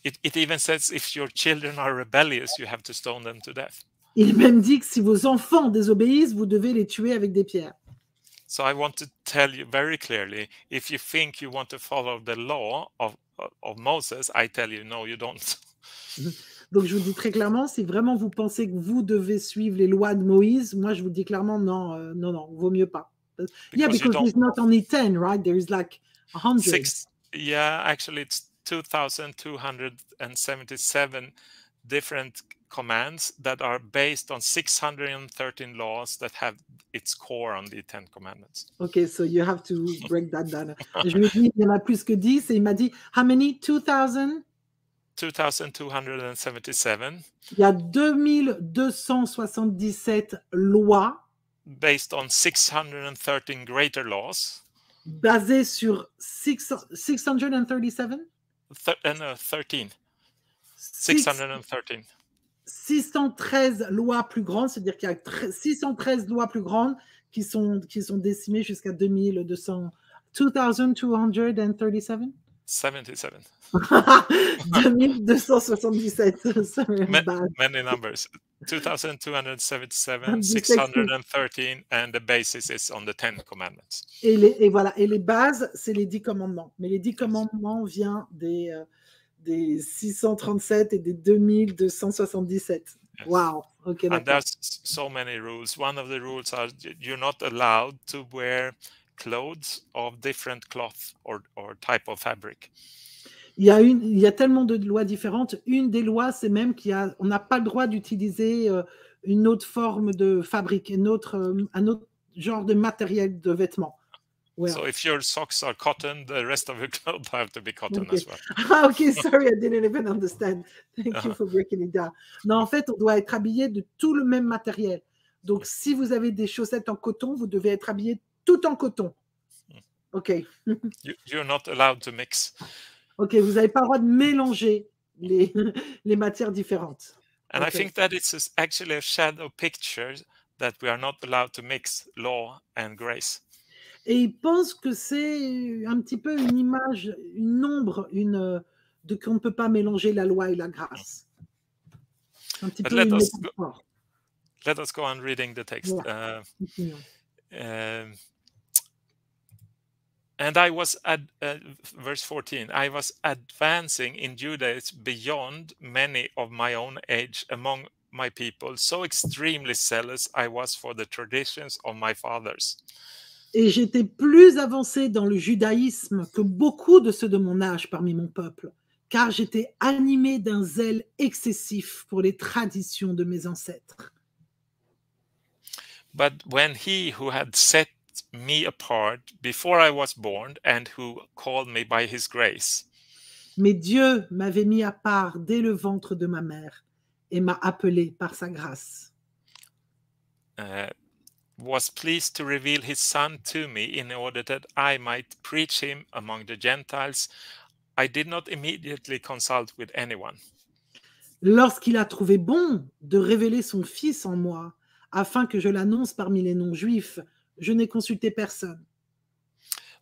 It even says if your children are rebellious, you have to stone them to death. Il même dit que si vos enfants désobéissent, vous devez les tuer avec des pierres. So I want to tell you very clearly, if you think you want to follow the law of Moses, I tell you, no, you don't. Donc je vous dis très clairement, si vraiment vous pensez que vous devez suivre les lois de Moïse, moi je vous dis clairement non, non, vaut mieux pas. Yeah, because there's not only 10, right? There's like 100. Yeah, actually it's 2,277 different commands that are based on 613 laws that have its core on the 10 commandments. Okay, so you have to break that down. Je lui ai dit, il y en a plus que 10 et il m'a dit, how many? 2000? 2,277. Il y a 2277 lois based on 613 greater laws. Basées sur 637? No, 13. 613. 613 lois plus grandes, c'est-à-dire qu'il y a 613 lois plus grandes qui sont décimées jusqu'à 2200. 2237? 77. 2277. Sorry, many numbers. 2,277, 613, and the basis is on the 10 commandments. Et voilà, et les bases, c'est les 10 commandements. Mais les 10 commandements viennent des 637 et des 2277. Yes. Wow. Okay. And there's so many rules. One of the rules are you're not allowed to wear clothes of different cloth or type of fabric. Il y a tellement de lois différentes. Une des lois, c'est même qu'on n'a pas le droit d'utiliser une autre forme de fabrique, un autre genre de matériel de vêtements. Well. So if your socks are cotton, the rest of your clothes have to be cotton as well. Okay, sorry, I didn't even understand. Thank you for breaking it down. Non, en fait, on doit être habillé de tout le même matériel. Donc, si vous avez des chaussettes en coton, vous devez être habillé tout en coton. OK. You're not allowed to mix. OK, vous n'avez pas le droit de mélanger les matières différentes. And okay. I think that it's actually a shadow picture that we are not allowed to mix law and grace. Et il pense que c'est un petit peu une image, une ombre, de qu'on ne peut pas mélanger la loi et la grâce. Un petit peu une métaphore. Let us go on reading the text. Yeah. And I was at verse 14. I was advancing in Judaism beyond many of my own age among my people. So extremely zealous I was for the traditions of my fathers. Et j'étais plus avancé dans le judaïsme que beaucoup de ceux de mon âge parmi mon peuple, car j'étais animé d'un zèle excessif pour les traditions de mes ancêtres. But when he who had set me apart before I was born and who called me by his grace. Mais Dieu m'avait mis à part dès le ventre de ma mère et m'a appelé par sa grâce. Was pleased to reveal his son to me in order that I might preach him among the Gentiles. I did not immediately consult with anyone. Lorsqu'il a trouvé bon de révéler son fils en moi, afin que je l'annonce parmi les non-juifs, je n'ai consulté personne.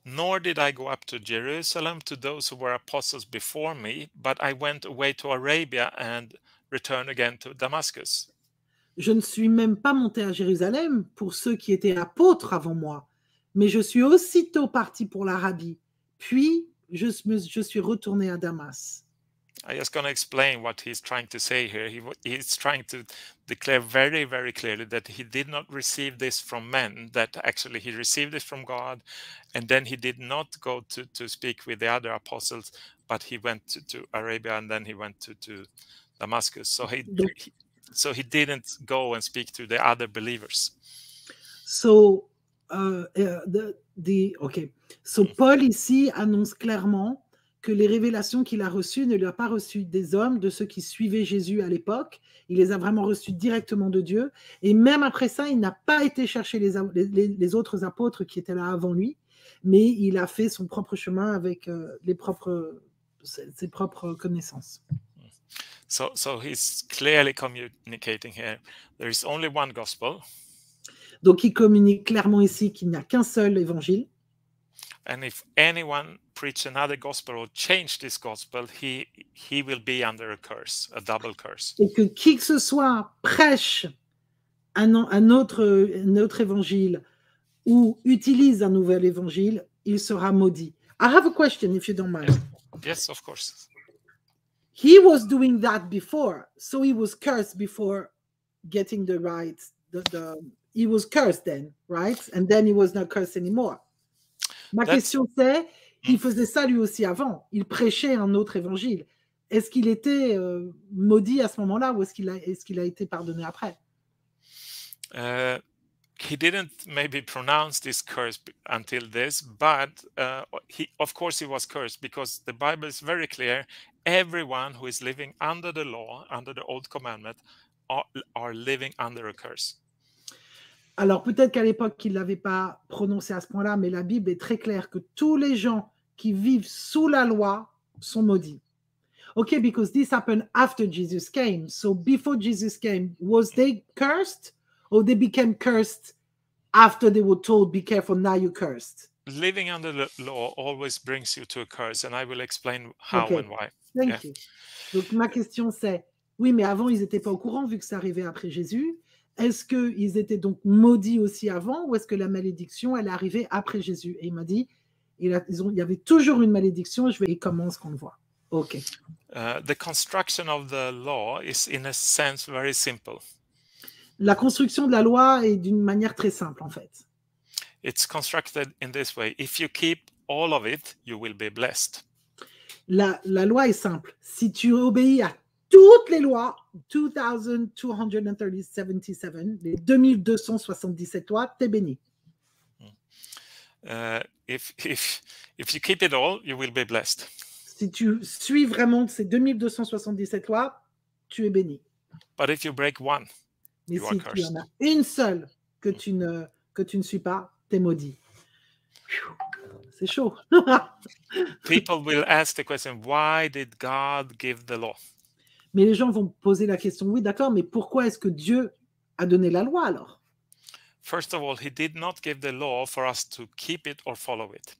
Nor did I go up to Jerusalem to those who were apostles before me, but I went away to Arabia and returned again to Damascus. Je ne suis même pas monté à Jérusalem pour ceux qui étaient apôtres avant moi, mais je suis aussitôt parti pour l'Arabie, puis je suis retourné à Damas. I'm just going to explain what he's trying to say here. He's trying to declare very, very clearly that he did not receive this from men, that actually he received it from God, and then he did not go to speak with the other apostles, but he went to Arabia and then he went to Damascus. So he didn't go and speak to the other believers. So, Paul ici annonce clairement que les révélations qu'il a reçues ne les a pas reçues des hommes, de ceux qui suivaient Jésus à l'époque. Il les a vraiment reçues directement de Dieu. Et même après ça, il n'a pas été chercher les autres apôtres qui étaient là avant lui, mais il a fait son propre chemin avec ses propres connaissances. So he's clearly communicating here. There is only one gospel. Donc il communique clairement ici qu'il n'y a qu'un seul évangile. And if anyone preach another gospel or change this gospel, he will be under a curse, a double curse. Et que qui que ce soit prêche un autre évangile ou utilise un nouvel évangile, il sera maudit. I have a question, if you don't mind. Yes, of course. He was doing that before, so he was cursed before getting the rights. He was cursed then, right? And then he was not cursed anymore. Ma question c'est, il faisait ça lui aussi avant. Il prêchait un autre évangile. Est-ce qu'il était maudit à ce moment-là ou est-ce qu'il a été pardonné après? He didn't maybe pronounce this curse until this, but of course he was cursed, because the Bible is very clear. Everyone who is living under the law, under the old commandment, are living under a curse. Alors peut-être qu'à l'époque il ne l'avait pas prononcé à ce point-là, mais la Bible est très claire que tous les gens qui vivent sous la loi sont maudits. Okay, because this happened after Jesus came. So before Jesus came, was they cursed? Or they became cursed after they were told, be careful, now you're cursed? Living under the law always brings you to a curse, and I will explain how and why. Thank you. Donc ma question c'est, oui, mais avant ils n'étaient pas au courant vu que ça arrivait après Jésus. Est-ce qu'ils étaient donc maudits aussi avant, ou est-ce que la malédiction elle est arrivée après Jésus? Et il m'a dit, il y avait toujours une malédiction, et comment est-ce qu'on le voit? Ok. The construction of the law is in a sense very simple. La construction de la loi est d'une manière très simple, en fait. It's constructed in this way. If you keep all of it, you will be blessed. La loi est simple. Si tu obéis à toutes les lois, 2277, les 2277 lois, t'es béni. If you keep it all, you will be blessed. Si tu suis vraiment ces 2277 lois, tu es béni. But if you break one, mais si tu en as une seule que tu ne suis pas, t'es maudit. C'est chaud. People will ask the question, why did God give the law? Mais les gens vont poser la question, oui, d'accord, mais pourquoi est-ce que Dieu a donné la loi alors? First of all, he did not give the law for us to keep it or follow it.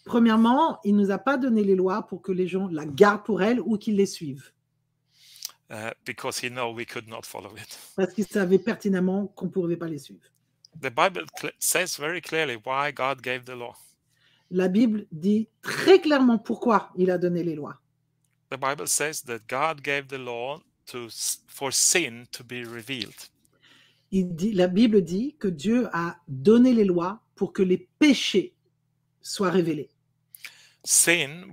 Premièrement, il ne nous a pas donné les lois pour que les gens la gardent pour elles ou qu'ils les suivent. Because he knew we could not follow it. Parce qu'il savait pertinemment qu'on ne pourrait pas les suivre. The Bible says very clearly why God gave the law. La Bible dit très clairement pourquoi il a donné les lois. The Bible says that God gave the law for sin to be revealed. La Bible dit que Dieu a donné les lois pour que les péchés soient révélés. Sin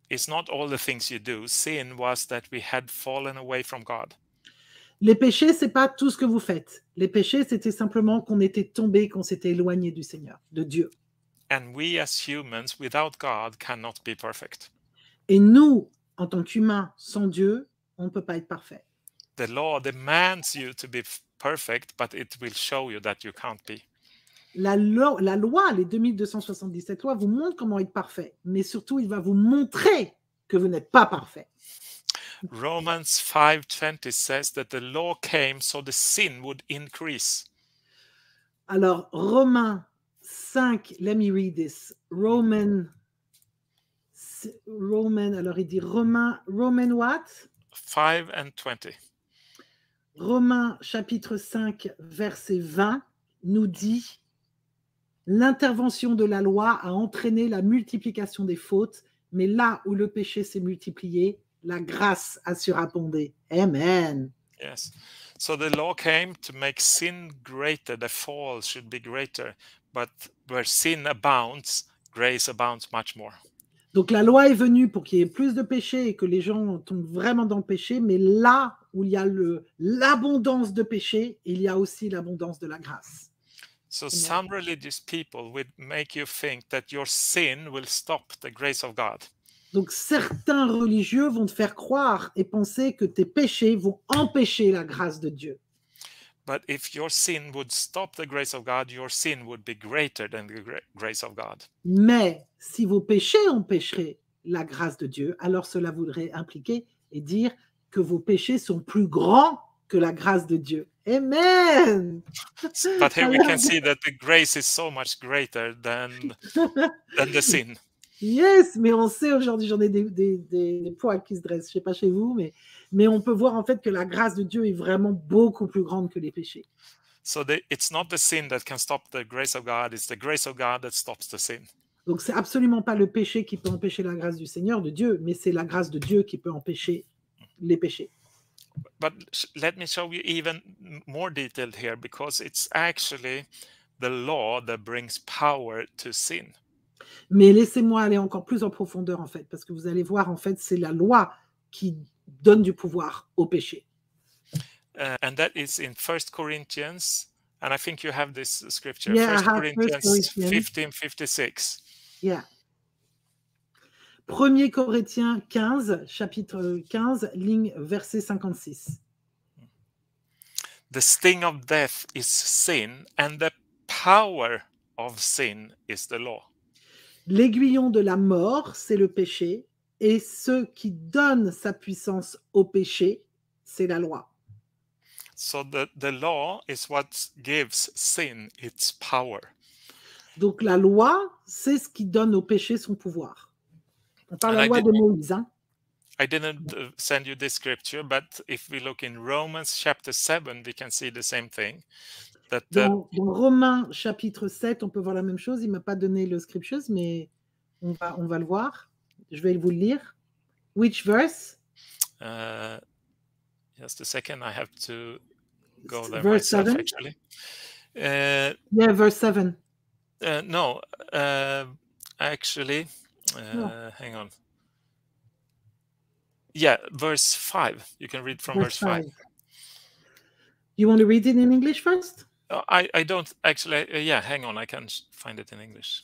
is not all the things you do. Sin was that we had fallen away from God. Les péchés, c'est pas tout ce que vous faites. Les péchés, c'était simplement qu'on était tombé, qu'on s'était éloigné du Seigneur, de Dieu. And we as humans, without God, cannot be perfect. Et nous, en tant qu'humains, sans Dieu, on ne peut pas être parfait. The law demands you to be perfect, but it will show you that you can't be. La loi, les 2277 lois, vous montrent comment être parfait, mais surtout, il va vous montrer que vous n'êtes pas parfait. Romans 5:20 says that the law came so the sin would increase. Alors, Romains 5, let me read this. Roman, alors il dit Romain what? 5:20. Romains chapitre 5, verset 20 nous dit: l'intervention de la loi a entraîné la multiplication des fautes, mais là où le péché s'est multiplié, la grâce a surabondé. Amen. Yes. So the law came to make sin greater, the fall should be greater, but where sin abounds, grace abounds much more. Donc la loi est venue pour qu'il y ait plus de péché et que les gens tombent vraiment dans le péché, mais là où il y a l'abondance de péché, il y a aussi l'abondance de la grâce. So some religious people would make you think that your sin will stop the grace of God. Donc certains religieux vont te faire croire et penser que tes péchés vont empêcher la grâce de Dieu. But if your sin would stop the grace of God, your sin would be greater than the grace of God. Mais si vos péchés empêcheraient la grâce de Dieu, alors cela voudrait impliquer et dire que vos péchés sont plus grands que la grâce de Dieu. Amen. But here we can see that the grace is so much greater than the sin. Yes, mais on sait aujourd'hui, j'en ai des poils qui se dressent, je sais pas chez vous, mais on peut voir en fait que la grâce de Dieu est vraiment beaucoup plus grande que les péchés. So it's not the sin that can stop the grace of God, it's the grace of God that stops the sin. Donc c'est absolument pas le péché qui peut empêcher la grâce du Seigneur, de Dieu, mais c'est la grâce de Dieu qui peut empêcher les péchés. But let me show you even more detailed here, because it's actually the law that brings power to sin. Mais laissez-moi aller encore plus en profondeur en fait, parce que vous allez voir en fait, c'est la loi qui donne du pouvoir au péché. And that is in 1 Corinthians, and I think you have this scripture, Yeah, 1 I have 1 Corinthians Corinthians. 15:56. Yeah. 1 Corinthiens 15, chapitre 15, ligne verset 56. The sting of death is sin, and the power of sin is the law. L'aiguillon de la mort, c'est le péché, et ce qui donne sa puissance au péché, c'est la loi. So the law is what gives sin its power. Donc la loi, c'est ce qui donne au péché son pouvoir. On parle de And la loi de Moïse. Hein? I didn't send you this scripture, but if we look in Romans chapter 7, we can see the same thing. That Dans Romains chapitre 7, on peut voir la même chose. Il ne m'a pas donné le scriptures, mais on va le voir. Je vais vous le lire. Which verse? Just a second, I have to go there Verse myself, 7? actually. Yeah, verse 7. No, actually, No. hang on. Yeah, verse 5. You can read from verse 5. You want to read it in English first? I don't actually. Yeah, hang on. I can find it in English.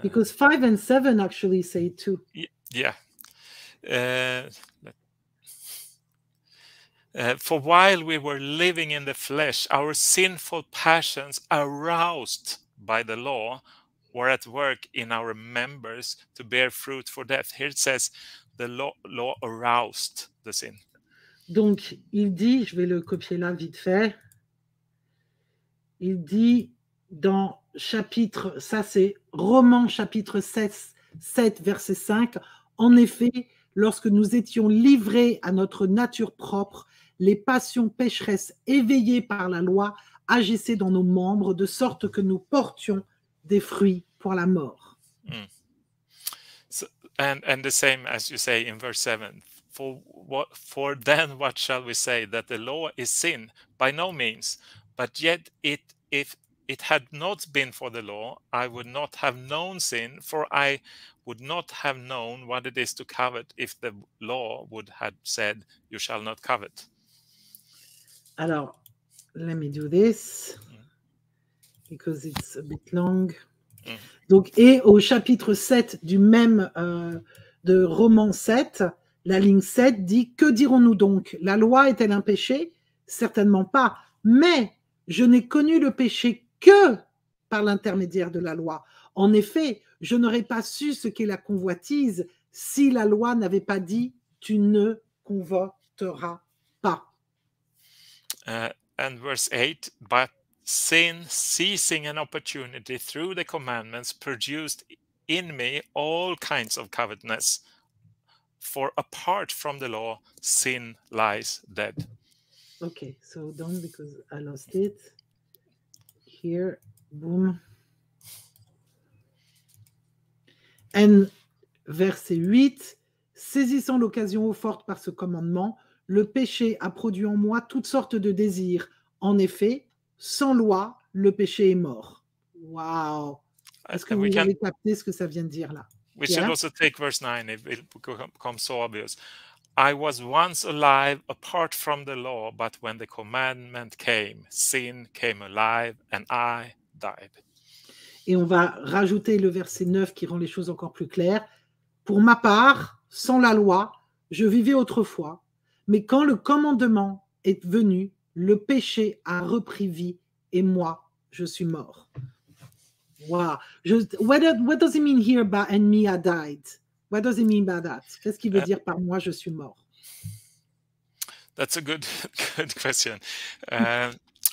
Because 5 and 7 actually say it too. Yeah. For while we were living in the flesh, our sinful passions, aroused by the law, were at work in our members to bear fruit for death. Here it says the law aroused the sin. Donc, il dit, je vais le copier là vite fait. Il dit dans chapitre, ça c'est Romains chapitre 7, verset 5, en effet, lorsque nous étions livrés à notre nature propre, les passions pécheresses éveillées par la loi agissaient dans nos membres de sorte que nous portions des fruits pour la mort. So, and the same as you say in verse 7. For then what shall we say? That the law is sin? By no means. But yet if it had not been for the law, I would not have known sin, for I would not have known what it is to covet if the law would have said, you shall not covet. Alors, let me do this, because it's a bit long. Donc, et au chapitre 7 du même de Romains 7, la ligne 7 dit, que dirons-nous donc? La loi est-elle un péché? Certainement pas. Mais je n'ai connu le péché que par l'intermédiaire de la loi. En effet, je n'aurais pas su ce qu'est la convoitise si la loi n'avait pas dit, tu ne convoiteras pas. And verse 8, but sin, seizing an opportunity through the commandments, produced in me all kinds of covetousness. For apart from the law, sin lies dead. Okay, so down because I lost it. Here, boom. And verset 8, saisissant l'occasion offerte par ce commandement, le péché a produit en moi toutes sortes de désirs. En effet, sans loi, le péché est mort. Wow! Est-ce que vous avez capté ce que ça vient de dire là? We should also take verse 9 if it becomes so obvious. I was once alive apart from the law, but when the commandment came, sin came alive and I died. Et on va rajouter le verset 9 qui rend les choses encore plus claires. Pour ma part, sans la loi, je vivais autrefois, mais quand le commandement est venu, le péché a repris vie et moi, je suis mort. Wow. What does it mean here by and me I died? What does it mean by that? Qu'est-ce qu'il veut dire par moi je suis mort? That's a good question.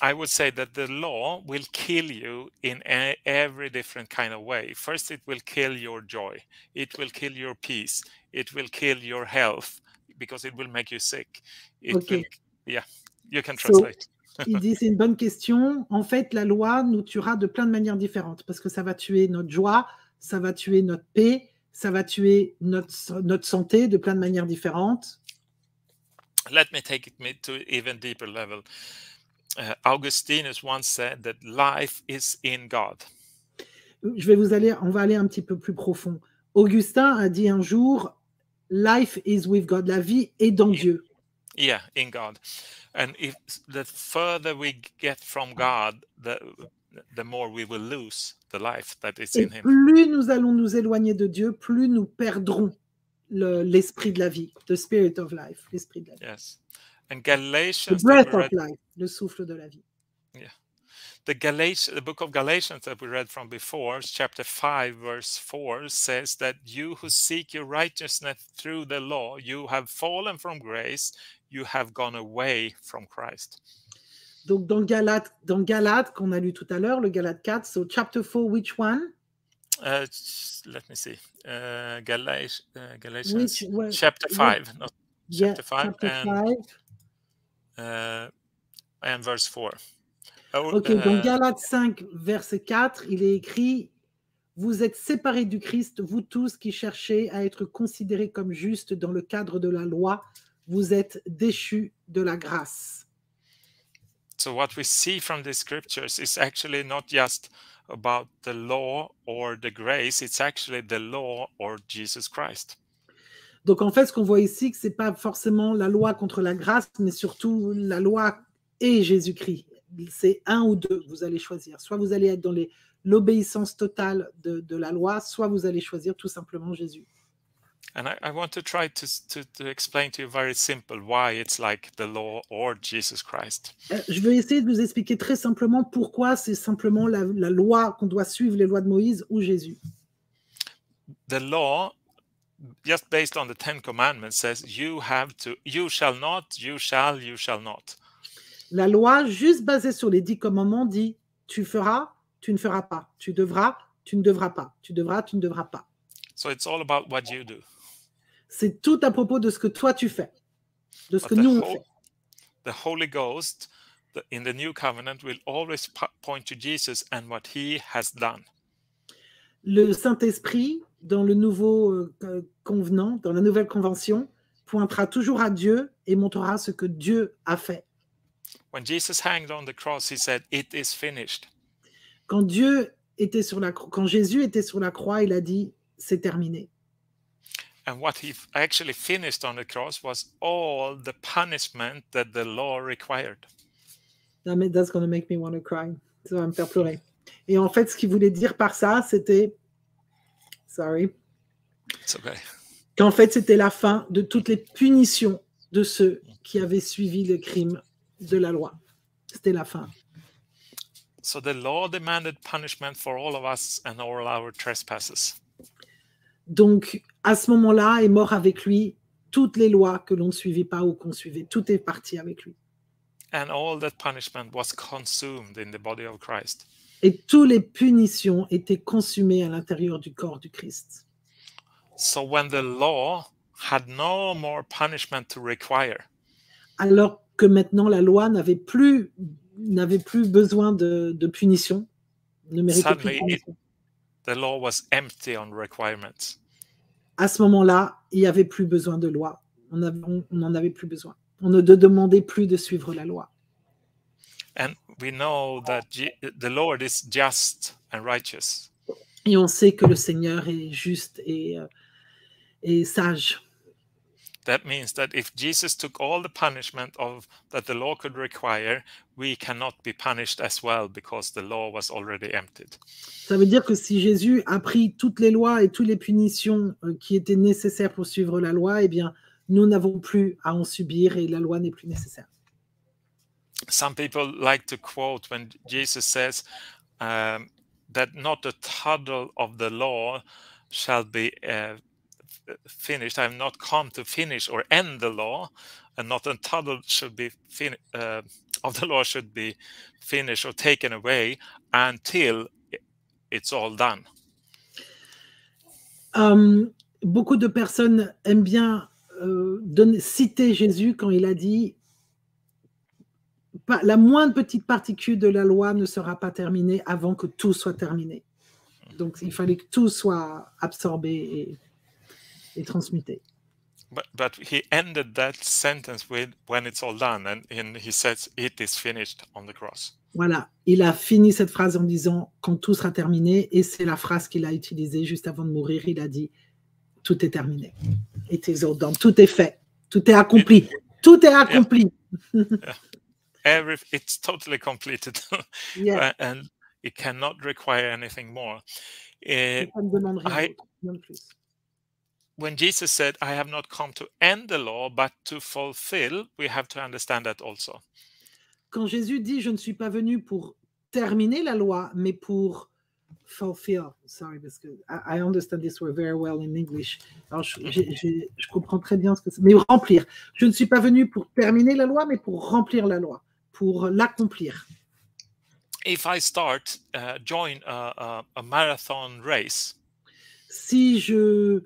I would say that the law will kill you in every different kind of way. First, it will kill your joy. It will kill your peace. It will kill your health because it will make you sick. It Ok. will, yeah, you can So, translate. il dit c'est une bonne question. En fait, la loi nous tuera de plein de manières différentes parce que ça va tuer notre joie, ça va tuer notre paix, ça va tuer notre santé de plein de manières différentes. Let me take it to an even deeper level. Augustinus once said that life is in God. On va aller un petit peu plus profond. Augustin a dit un jour, life is with God. La vie est dans Dieu. Yeah, in God. And if the further we get from God, the more we will lose the life that is Et in him. plus nous allons nous éloigner de Dieu, plus nous perdrons l'esprit de la vie, the spirit of life, l'esprit de la vie. Yes. And The Galatians, breath of life, le souffle de la vie. yeah. The book of Galatians that we read from before, chapter 5, verse 4, says that you who seek your righteousness through the law, you have fallen from grace, you have gone away from Christ. Donc dans Galates qu'on a lu tout à l'heure, le Galates 4, so chapter 4, which one? Let me see. Galatians Which, chapter 5, not chapter 5, chapter and, and verse 4. Ok, dans Galates 5, verset 4, il est écrit « Vous êtes séparés du Christ, vous tous qui cherchez à être considérés comme justes dans le cadre de la loi, vous êtes déchus de la grâce. » So what we see from the scriptures is actually not just about the law or the grace, it's actually the law or Jesus Christ. Donc en fait, ce qu'on voit ici, que ce n'est pas forcément la loi contre la grâce, mais surtout la loi et Jésus-Christ. C'est un ou deux, vous allez choisir. Soit vous allez être dans l'obéissance totale de la loi, soit vous allez choisir tout simplement Jésus. And I want to try to explain to you very simple why it's like the law or Jesus Christ. Je vais essayer de vous expliquer très simplement pourquoi c'est simplement la loi qu'on doit suivre, les lois de Moïse ou Jésus. The law, just based on the 10 commandments, says you shall not, you shall not. La loi, juste basée sur les 10 commandements, dit tu feras, tu ne feras pas, tu devras, tu ne devras pas, tu devras, tu ne devras pas. So it's all about what you do. C'est tout à propos de ce que toi tu fais, de ce que nous on fait. The Holy Ghost in the new covenant will always point to Jesus and what he has done. Le Saint-Esprit, dans le nouveau convenant, dans la nouvelle convention, pointera toujours à Dieu et montrera ce que Dieu a fait. When Jesus hanged on the cross, he said, "It is finished." Quand quand Jésus était sur la croix, il a dit c'est terminé. And what he actually finished on the cross was all the punishment that the law required. That's going to make me want to cry. Ça va me faire pleurer. Et en fait, ce qu'il voulait dire par ça, c'était It's okay. Qu'en fait, c'était la fin de toutes les punitions de ceux qui avaient suivi le crime de la loi. C'était la fin. So the law demanded punishment for all of us and all our trespasses. Donc, à ce moment-là, est mort avec lui toutes les lois que l'on ne suivait pas ou qu'on suivait. Tout est parti avec lui. And all that punishment was consumed in the body of Christ. Et toutes les punitions étaient consumées à l'intérieur du corps du Christ. So when the law had no more punishment to require, alors que maintenant la loi n'avait plus besoin de punition, ne méritait plus de punition. The law was empty on requirements. À ce moment-là, il n'y avait plus besoin de loi. On n'en avait plus besoin. On ne demandait plus de suivre la loi. And we know that the Lord is just and righteous. Et on sait que le Seigneur est juste et sage. That means that if Jesus took all the punishment that the law could require, we cannot be punished as well because the law was already emptied. Ça veut dire que si Jésus a pris toutes les lois et toutes les punitions qui étaient nécessaires pour suivre la loi, eh bien, nous n'avons plus à en subir et la loi n'est plus nécessaire. Some people like to quote when Jesus says that not a tittle of the law shall be finished. I have not come to finish or end the law, and not a tittle should be of the law should be finished or taken away until it's all done. Beaucoup de personnes aiment bien citer Jésus quand il a dit la moindre petite particule de la loi ne sera pas terminée avant que tout soit terminé. Donc, il fallait que tout soit absorbé et transmuté. But he ended that sentence with when it's all done, and he says it is finished on the cross. Voilà, il a fini cette phrase en disant quand tout sera terminé, et c'est la phrase qu'il a utilisée juste avant de mourir. Il a dit tout est terminé. It is all done. Tout est fait. Tout est accompli. Tout est accompli. Yeah. It's totally completed. Yeah. And it cannot require anything more. When Jesus said, I have not come to end the law, but to fulfill, we have to understand that also. Quand Jésus dit, je ne suis pas venu pour terminer la loi, mais pour fulfill. Sorry, parce que I understand this word very well in English. Alors, je comprends très bien ce que c'est. Mais remplir. Je ne suis pas venu pour terminer la loi, mais pour remplir la loi, pour l'accomplir. If I join a marathon race, si je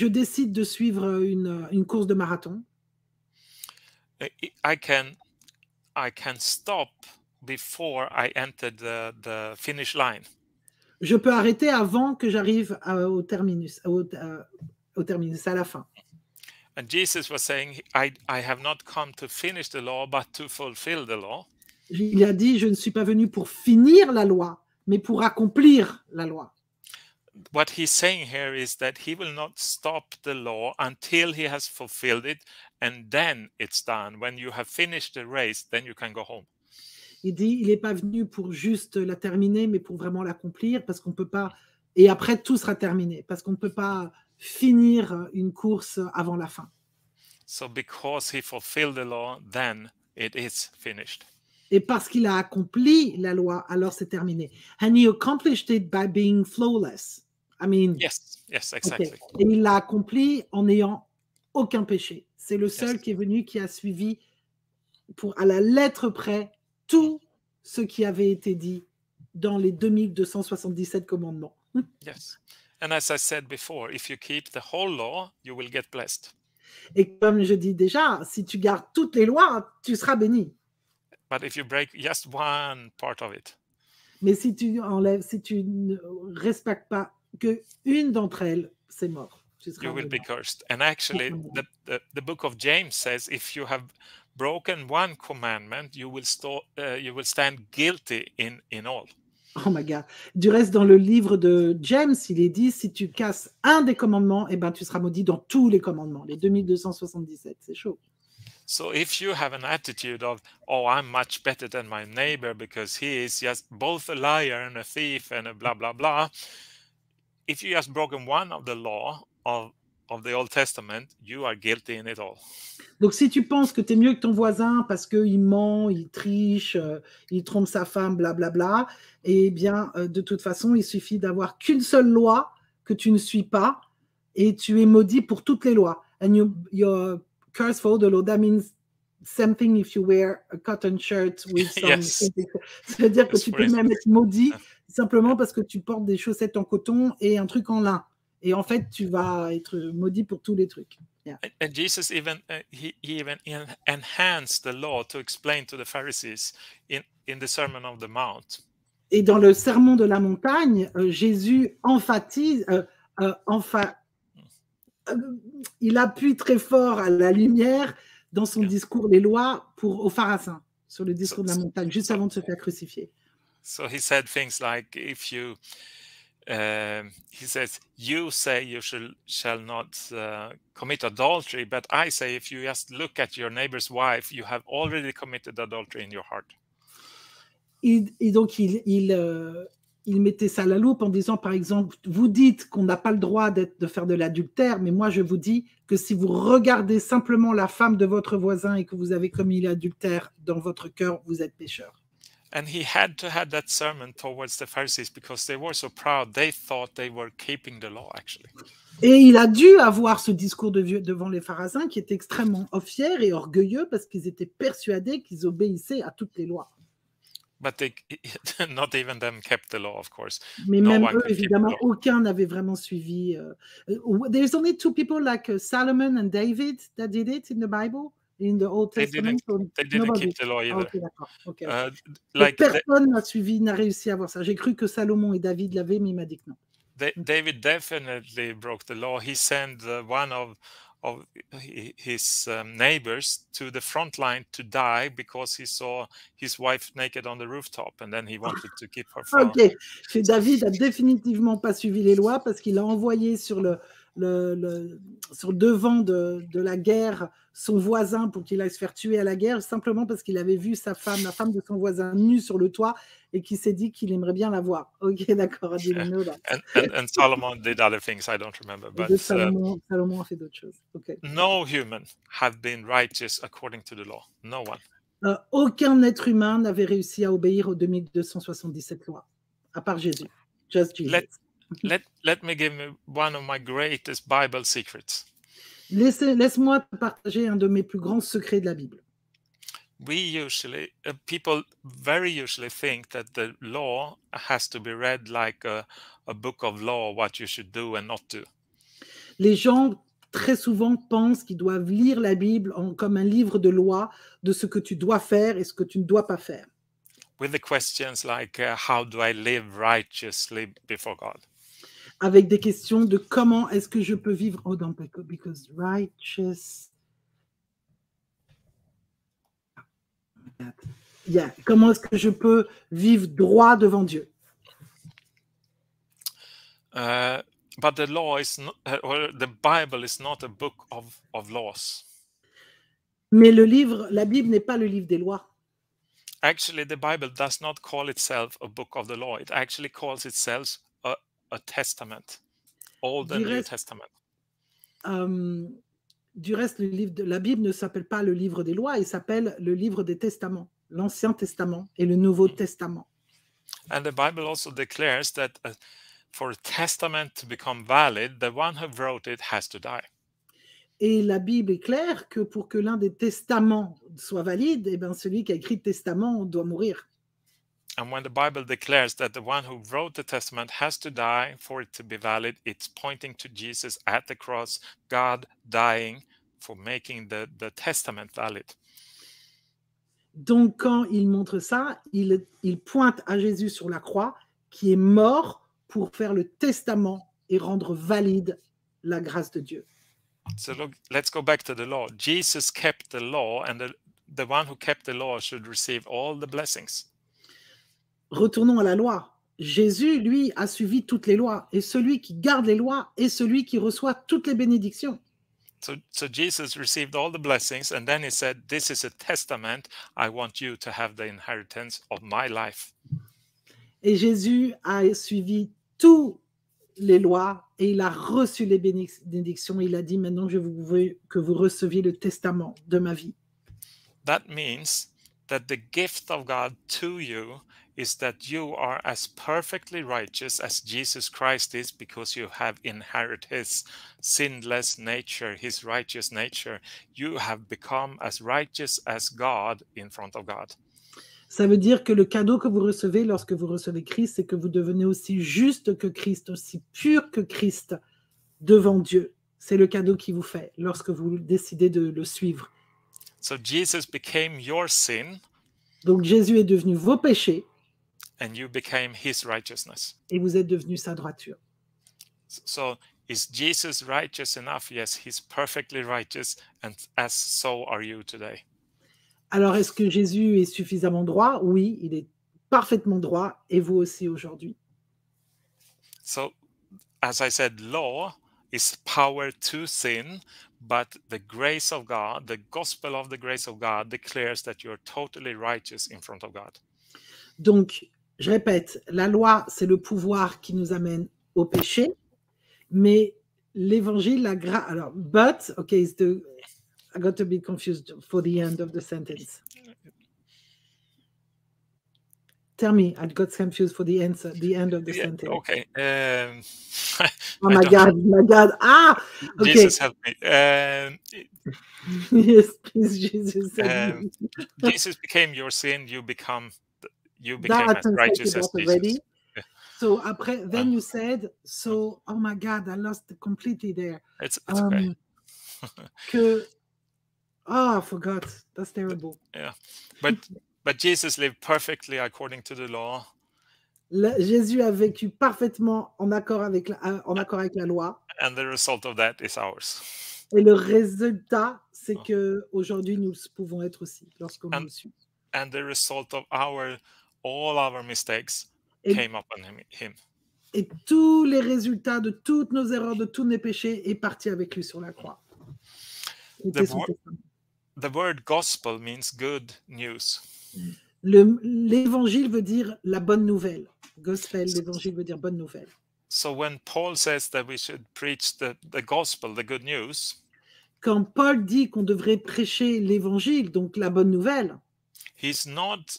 décide de suivre une course de marathon, I can stop before I enter the finish line. Je peux arrêter avant que j'arrive au terminus, à la fin. And Jesus was saying, I have not come to finish the law, but to fulfill the law. Il a dit, je ne suis pas venu pour finir la loi, mais pour accomplir la loi. What he's saying here is that he will not stop the law until he has fulfilled it, and then it's done. When you have finished the race, then you can go home. Il dit, il n'est pas venu pour juste la terminer, mais pour vraiment l'accomplir, parce qu'on peut pas. Et après, tout sera terminé, parce qu'on ne peut pas finir une course avant la fin. So because he fulfilled the law, then it is finished. Et parce qu'il a accompli la loi, alors c'est terminé. And he accomplished it by being flawless. I mean. Yes, exactly. Okay. Et il l'a accompli en n'ayant aucun péché. C'est le seul qui est venu, qui a suivi à la lettre près tout ce qui avait été dit dans les 2277 commandements. Yes. And as I said before, if you keep the whole law, you will get blessed. Et comme je dis déjà, si tu gardes toutes les lois, tu seras béni. But if you break just one part of it, mais si tu ne respectes pas que une d'entre elles, c'est mort. You will be cursed. And actually, the book of James says, if you have broken one commandment, you will stand guilty in all. Oh my God. Du reste, dans le livre de James, il est dit, si tu casses un des commandements, eh ben, tu seras maudit dans tous les commandements, les 2277. C'est chaud. So if you have an attitude of, oh, I'm much better than my neighbor because he is just both a liar and a thief and a blah, blah, blah. If you just broken one of the law of the Old Testament, you are guilty in it all. Donc, si tu penses que tu es mieux que ton voisin parce qu'il ment, il triche, il trompe sa femme, blablabla, eh bien, de toute façon, il suffit d'avoir qu'une seule loi que tu ne suis pas et tu es maudit pour toutes les lois. And you're cursed for all the law. That means same thing if you wear a cotton shirt with some... Yes. C'est-à-dire que tu peux même être maudit simplement parce que tu portes des chaussettes en coton et un truc en lin. Et en fait, tu vas être maudit pour tous les trucs. Yeah. And Jesus even he even enhanced the law to explain to the Pharisees in the Sermon on the Mount. Et dans le Sermon de la montagne, Jésus emphatise, il appuie très fort à la lumière dans son discours les lois aux Pharisiens sur le discours de la montagne juste avant de se faire crucifier. So he said things like, if you he says, you say you shall not commit adultery, but I say if you just look at your neighbor's wife, you have already committed adultery in your heart. Et donc, il mettait ça à la loupe en disant, par exemple, vous dites qu'on n'a pas le droit de faire de l'adultère, mais moi je vous dis que si vous regardez simplement la femme de votre voisin et que vous avez commis l'adultère dans votre cœur, vous êtes pécheur. And he had to have that sermon towards the Pharisees because they were so proud. They thought they were keeping the law, actually. Et il a dû avoir ce discours devant les pharisiens qui étaient extrêmement fiers et orgueilleux parce qu'ils étaient persuadés qu'ils obéissaient à toutes les lois. But they, not even them kept the law, of course. Mais No même one eux, could keep the évidemment, law. aucun n'avait vraiment suivi. There's only two people like Solomon and David that did it in the Bible, in the Old They Testament. didn't Nobody. keep the law either. Ok, d'accord. Ok. Like personne n'a suivi, n'a réussi à avoir ça. J'ai cru que Salomon et David l'avaient, mais il m'a dit que non. David definitely broke the law. He sent one of his neighbors to the front line to die because he saw his wife naked on the rooftop, and then he wanted to keep her from. Ok. Chez David a définitivement pas suivi les lois parce qu'il a envoyé sur le devant de la guerre son voisin pour qu'il aille se faire tuer à la guerre, simplement parce qu'il avait vu sa femme, la femme de son voisin, nue sur le toit et qu'il s'est dit qu'il aimerait bien la voir. Ok, d'accord. And Solomon did other things I don't remember, but Salomon a fait d'autres choses. Okay. No human have been righteous according to the law. No one. Aucun être humain n'avait réussi à obéir aux 2277 lois, à part Jésus. Just Jesus. Let me give you one of my greatest Bible secrets. Laisse-moi te partager un de mes plus grands secrets de la Bible. People very usually think that the law has to be read like a book of law, what you should do and not do. Les gens très souvent pensent qu'ils doivent lire la Bible comme un livre de loi de ce que tu dois faire et ce que tu ne dois pas faire. With the questions like, how do I live righteously before God? Avec des questions de comment est-ce que je peux vivre, because righteous. Yeah. Comment est-ce que je peux vivre droit devant Dieu? But the law is not, or the Bible is not a book of laws. Mais la Bible n'est pas le livre des lois. Actually, the Bible does not call itself a book of the law. It actually calls itself a testament, Old and New Testament. Du reste, la Bible ne s'appelle pas le livre des lois, il s'appelle le livre des testaments, l'Ancien Testament et le Nouveau Testament. And the Bible also declares that for a testament to become valid, the one who wrote it has to die. Et la Bible est claire que pour que l'un des testaments soit valide, eh ben, celui qui a écrit le testament doit mourir. And when the Bible declares that the one who wrote the testament has to die for it to be valid, it's pointing to Jesus at the cross, God dying for making the testament valid. Donc, quand il montre ça, il pointe à Jésus sur la croix, qui est mort pour faire le testament et rendre valide la grâce de Dieu. So look, let's go back to the law. Jesus kept the law, and the one who kept the law should receive all the blessings. Retournons à la loi. Jésus, lui, a suivi toutes les lois, et celui qui garde les lois est celui qui reçoit toutes les bénédictions. So Jesus received all the blessings, and then he said, "This is a testament. I want you to have the inheritance of my life." Et Jésus a suivi toutes les lois et il a reçu les bénédictions. Il a dit, maintenant, je veux que vous receviez le testament de ma vie. That means that the gift of God to you is that you are as perfectly righteous as Jesus Christ is, because you have inherited his sinless nature, his righteous nature. You have become as righteous as God in front of God. Ça veut dire que le cadeau que vous recevez lorsque vous recevez Christ, c'est que vous devenez aussi juste que Christ, aussi pur que Christ devant Dieu. C'est le cadeau qu'il vous fait lorsque vous décidez de le suivre. So Jesus became your sin. Donc Jésus est devenu vos péchés. And you became his righteousness. Et vous êtes devenu sa droiture. So is Jesus righteous enough? Yes, he's perfectly righteous, and as so are you today. Alors, est-ce que Jésus est suffisamment droit? Oui, il est parfaitement droit, et vous aussi aujourd'hui. So, as I said, law is power to sin, but the grace of God, the gospel of the grace of God, declares that you're totally righteous in front of God. Donc, je répète, la loi, c'est le pouvoir qui nous amène au péché, mais l'évangile, la grâce. Alors, but, okay, I got a bit confused for the end of the sentence. Tell me, I got confused for the answer, the end of the Yeah, sentence. okay. Oh I my don't God, my God. Ah, okay. Jesus help me. Yes, please, Jesus. Jesus became your sin. You became That I as translated righteous that as already. Jesus. Yeah. So après, then you said, so, oh my God, I lost completely there. It's okay. Oh, I forgot. That's terrible. Yeah, but Jesus lived perfectly according to the law. Jésus a vécu parfaitement en accord avec la loi. And the result of that is ours. Et le résultat, c'est que aujourd'hui nous pouvons être aussi lorsqu'on nous suit. And the result of all our mistakes came upon him. Et tous les résultats de toutes nos erreurs, de tous nos péchés est parti avec lui sur la croix. The word gospel means good news. L'évangile veut dire la bonne nouvelle. Gospel, l'évangile veut dire bonne nouvelle. So when Paul says that we should preach the gospel, the good news, quand Paul dit qu'on devrait prêcher l'évangile, donc la bonne nouvelle, he's not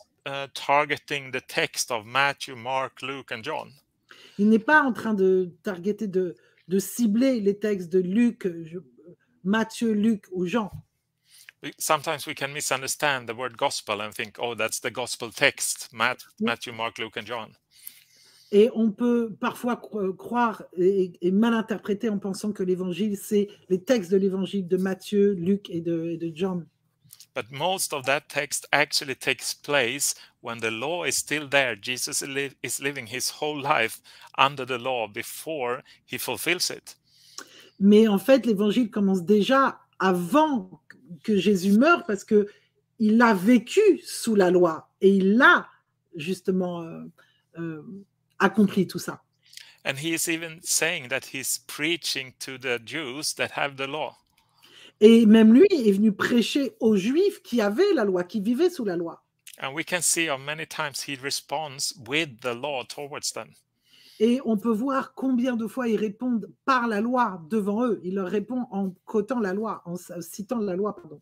targeting the text of Matthew, Mark, Luke and John. Il n'est pas en train de targeter, de cibler les textes de Luc, Matthieu, Luc ou Jean. Sometimes we can misunderstand the word gospel and think, oh, that's the gospel text, Matthew, Mark, Luke and John. Et on peut parfois croire et mal interpréter en pensant que l'évangile, c'est les textes de l'évangile de Matthieu, Luc et de Jean. But most of that text actually takes place when the law is still there. Jesus is living his whole life under the law before he fulfills it. Mais en fait, l'évangile commence déjà avant que Jésus meure parce que il a vécu sous la loi et il a justement accompli tout ça. And he is even saying that he's preaching to the Jews that have the law. Et même lui est venu prêcher aux Juifs qui avaient la loi, qui vivaient sous la loi. And we can see how many times he responds with the law towards them. Et on peut voir combien de fois ils répondent par la loi devant eux. Il leur répond en quotant la loi, en citant la loi, pardon.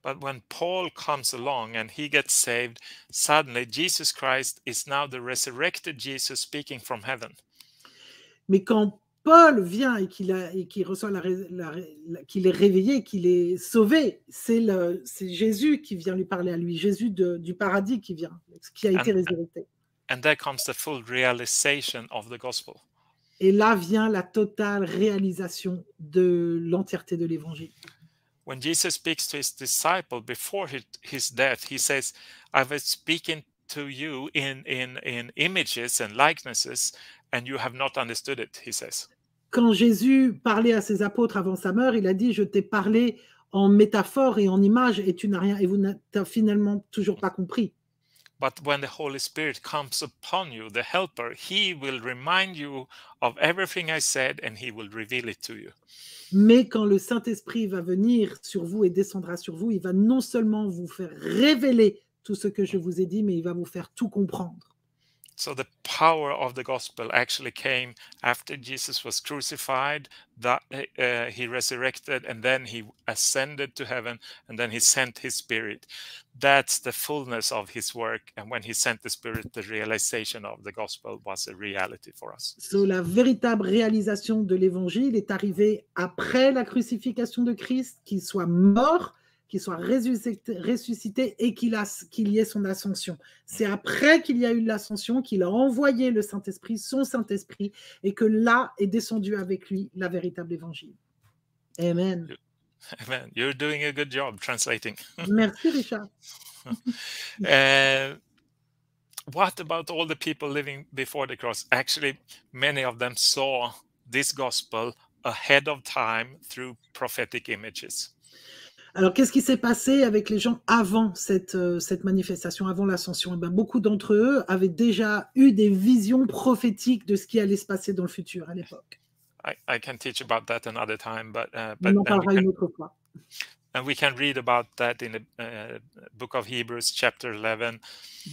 But when Paul comes along and he gets saved, suddenly Jesus Christ is now the resurrected Jesus speaking from heaven. Mais quand Paul vient et qu'il reçoit qu'il est réveillé, qu'il est sauvé, c'est Jésus qui vient lui parler à lui, Jésus du paradis qui vient, qui a été résurrecté. And there comes the full realization of the gospel. Et là vient la totale réalisation de l'entièreté de l'évangile. When Jesus speaks to his disciple before his death, he says, I was speaking to you in images and likenesses, and you have not understood it, he says. Quand Jésus parlait à ses apôtres avant sa mort, il a dit, je t'ai parlé en métaphore et en image, et tu n'as rien, et vous n'avez finalement toujours pas compris. But when the Holy Spirit comes upon you, the helper, he will remind you of everything I said, and he will reveal it to you. Mais quand le Saint-Esprit va venir sur vous et descendra sur vous, il va non seulement vous faire révéler tout ce que je vous ai dit, mais il va vous faire tout comprendre. So the power of the gospel actually came after Jesus was crucified, that he resurrected, and then he ascended to heaven, and then he sent his Spirit. That's the fullness of his work. And when he sent the Spirit, the realization of the gospel was a reality for us. So la véritable réalisation de l'évangile est arrivée après la crucifixion de Christ, qu'il soit mort, qu'il soit ressuscité et qu'il y ait son ascension. C'est après qu'il y a eu l'ascension qu'il a envoyé le Saint-Esprit, son Saint-Esprit, et que là est descendu avec lui la véritable évangile. Amen. Amen. You're doing a good job translating. Merci, Richard. What about all the people living before the cross? Actually, many of them saw this gospel ahead of time through prophetic images. Alors, qu'est-ce qui s'est passé avec les gens avant cette manifestation, avant l'ascension? Beaucoup d'entre eux avaient déjà eu des visions prophétiques de ce qui allait se passer dans le futur à l'époque. I can teach about that another time, but on en parlera une autre fois. And we can read about that in the book of Hebrews, chapter 11.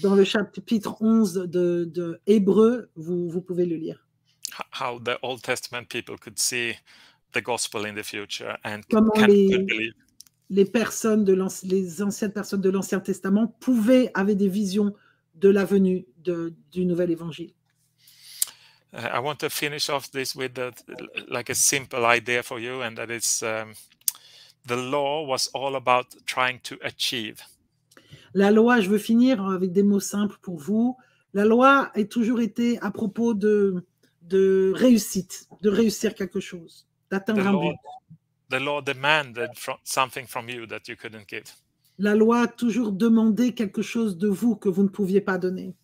Dans le chapitre 11 de Hébreux, vous pouvez le lire. How the Old Testament people could see the gospel in the future and Comment could believe. Les anciennes personnes de l'Ancien Testament avaient des visions de la venue du nouvel évangile. I want to finish off this with like a simple idea for you, and that is the law was all about trying to achieve. La loi, je veux finir avec des mots simples pour vous. La loi a toujours été à propos de réussite, de réussir quelque chose, d'atteindre un but. The law demanded something from you that you couldn't give. La loi a toujours demandé quelque chose de vous que vous ne pouviez pas donner.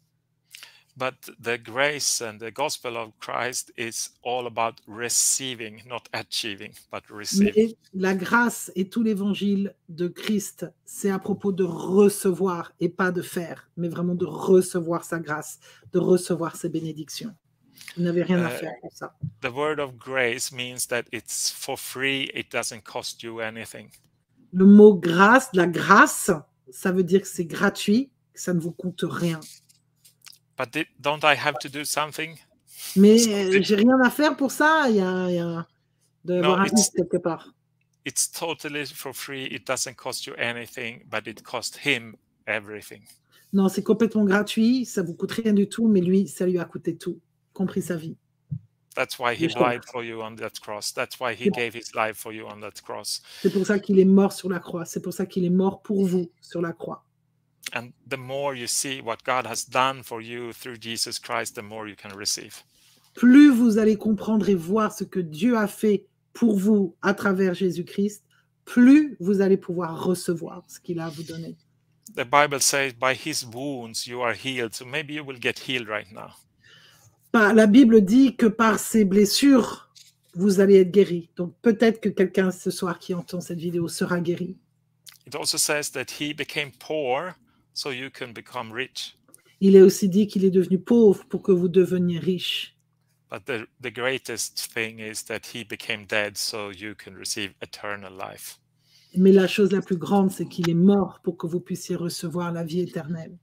But the grace and the gospel of Christ is all about receiving, not achieving, but receiving. Mais la grâce et tout l'évangile de Christ, c'est à propos de recevoir et pas de faire, mais vraiment de recevoir sa grâce, de recevoir ses bénédictions. Vous n'avez rien à faire pour ça. The word of grace means that it's for free, it doesn't cost you anything. Le mot grâce, la grâce, ça veut dire que c'est gratuit, que ça ne vous coûte rien. But don't I have to do something? Mais j'ai rien à faire pour ça. Il y a de avoir un risque quelque part. It's totally for free. It doesn't cost you anything, but it cost him everything. Non, c'est complètement gratuit. Ça vous coûte rien du tout, mais lui, ça lui a coûté tout, compris sa vie. That's why he died for you on that cross. That's why he gave his life for you on that cross. C'est pour ça qu'il est mort sur la croix. C'est pour ça qu'il est mort pour vous sur la croix. And the more you see what God has done for you through Jesus Christ, the more you can receive. Plus vous allez comprendre et voir ce que Dieu a fait pour vous à travers Jésus-Christ, plus vous allez pouvoir recevoir ce qu'il a à vous donner. The Bible says, by his wounds you are healed. So maybe you will get healed right now. La Bible dit que par ses blessures, vous allez être guéri. Donc peut-être que quelqu'un ce soir qui entend cette vidéo sera guéri. It also says that he became poor so you can become rich. Il est aussi dit qu'il est devenu pauvre pour que vous deveniez riche. But the greatest thing is that he became dead so you can receive eternal life. Mais la chose la plus grande, c'est qu'il est mort pour que vous puissiez recevoir la vie éternelle.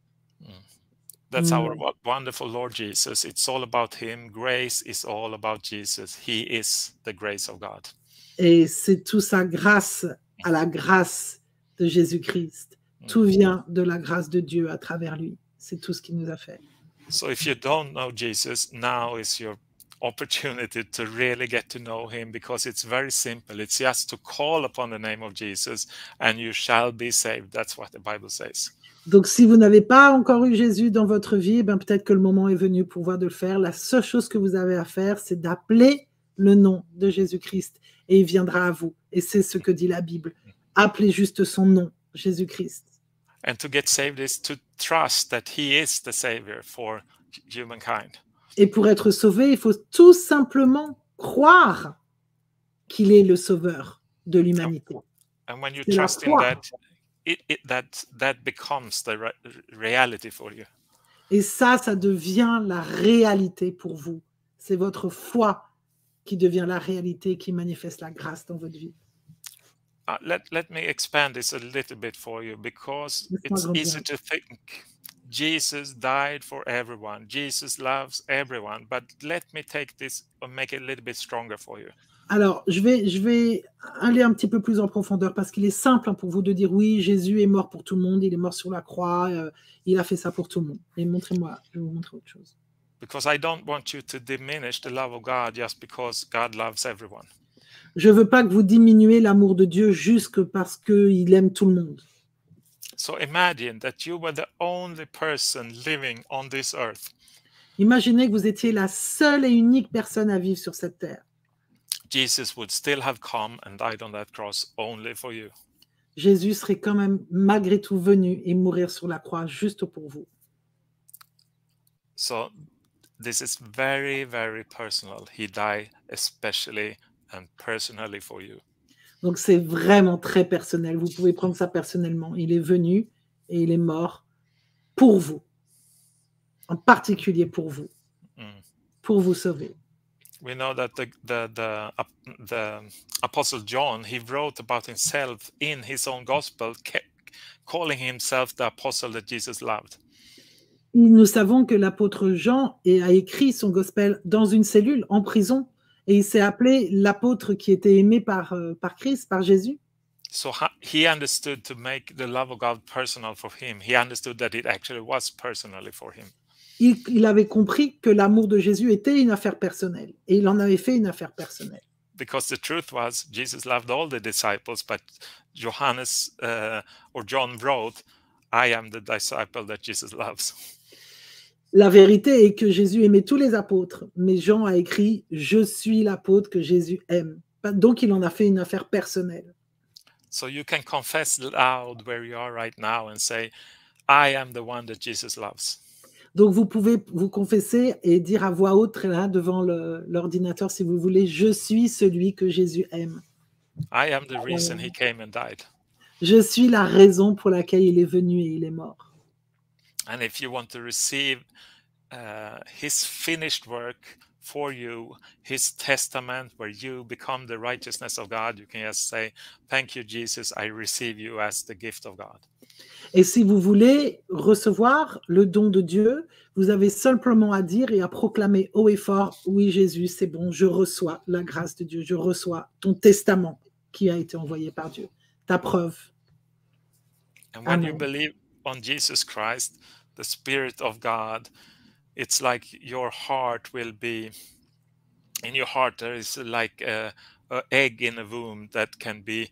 That's our wonderful Lord Jesus. It's all about him. Grace is all about Jesus. He is the grace of God. Et c'est tout ça grâce à la grâce de Jésus-Christ. Tout vient de la grâce de Dieu à travers lui. C'est tout ce qu'il nous a fait. So if you don't know Jesus, now is your opportunity to really get to know him, because it's very simple. It's just to call upon the name of Jesus and you shall be saved. That's what the Bible says. Donc, si vous n'avez pas encore eu Jésus dans votre vie, ben peut-être que le moment est venu pour vous de le faire. La seule chose que vous avez à faire, c'est d'appeler le nom de Jésus-Christ et il viendra à vous. Et c'est ce que dit la Bible. Appelez juste son nom, Jésus-Christ. And to get saved is to trust that he is the Savior for humankind. Et pour être sauvé, il faut tout simplement croire qu'il est le sauveur de l'humanité. And when you trust in that, that becomes the reality for you. Et ça devient la réalité pour vous. C'est votre foi qui devient la réalité, qui manifeste la grâce dans votre vie. Let me expand this a little bit for you, because it's easy to think Jesus died for everyone. Jesus loves everyone. But let me take this and make it a little bit stronger for you. Alors, je vais aller un petit peu plus en profondeur, parce qu'il est simple pour vous de dire oui, Jésus est mort pour tout le monde, il est mort sur la croix, il a fait ça pour tout le monde. Et montrez-moi, je vais vous montrer autre chose. Because I don't want you to diminish the love of God just because God loves everyone. Je veux pas que vous diminuiez l'amour de Dieu juste parce qu'il aime tout le monde. So imagine that you were the only person living on this earth. Imaginez que vous étiez la seule et unique personne à vivre sur cette terre. Jesus would still have come and died on that cross only for you. Jésus serait quand même malgré tout venu et mourir sur la croix juste pour vous. So this is very, very personal. He died especially and personally for you. Donc c'est vraiment très personnel. Vous pouvez prendre ça personnellement. Il est venu et il est mort pour vous. En particulier pour vous. Pour vous sauver. We know that the Apostle John, he wrote about himself in his own gospel, calling himself the apostle that Jesus loved. Nous savons que l'apôtre Jean a écrit son gospel dans une cellule, en prison, et il s'est appelé l'apôtre qui était aimé par Christ, par Jésus. So he understood to make the love of God personal for him. He understood that it actually was personally for him. Il avait compris que l'amour de Jésus était une affaire personnelle. Et il en avait fait une affaire personnelle. Because the truth was, Jesus loved all the disciples, but Johannes or John wrote, I am the disciple that Jesus loves. La vérité est que Jésus aimait tous les apôtres, mais Jean a écrit « Je suis l'apôtre que Jésus aime ». Donc, il en a fait une affaire personnelle. So you can confess loud where you are right now and say, I am the one that Jesus loves. Donc, vous pouvez vous confesser et dire à voix haute, là, devant l'ordinateur, si vous voulez, « Je suis celui que Jésus aime ». I am the reason he came and died. Je suis la raison pour laquelle il est venu et il est mort. And if you want to receive his finished work for you, his testament, where you become the righteousness of God, you can just say, thank you, Jesus, I receive you as the gift of God. Et si vous voulez recevoir le don de Dieu, vous avez simplement à dire et à proclamer haut et fort, oui Jésus, c'est bon, je reçois la grâce de Dieu, je reçois ton testament qui a été envoyé par Dieu, ta preuve. And when you Amen. believe on Jesus Christ, the Spirit of God, it's like your heart will be, in your heart there is like a egg in a womb that can be,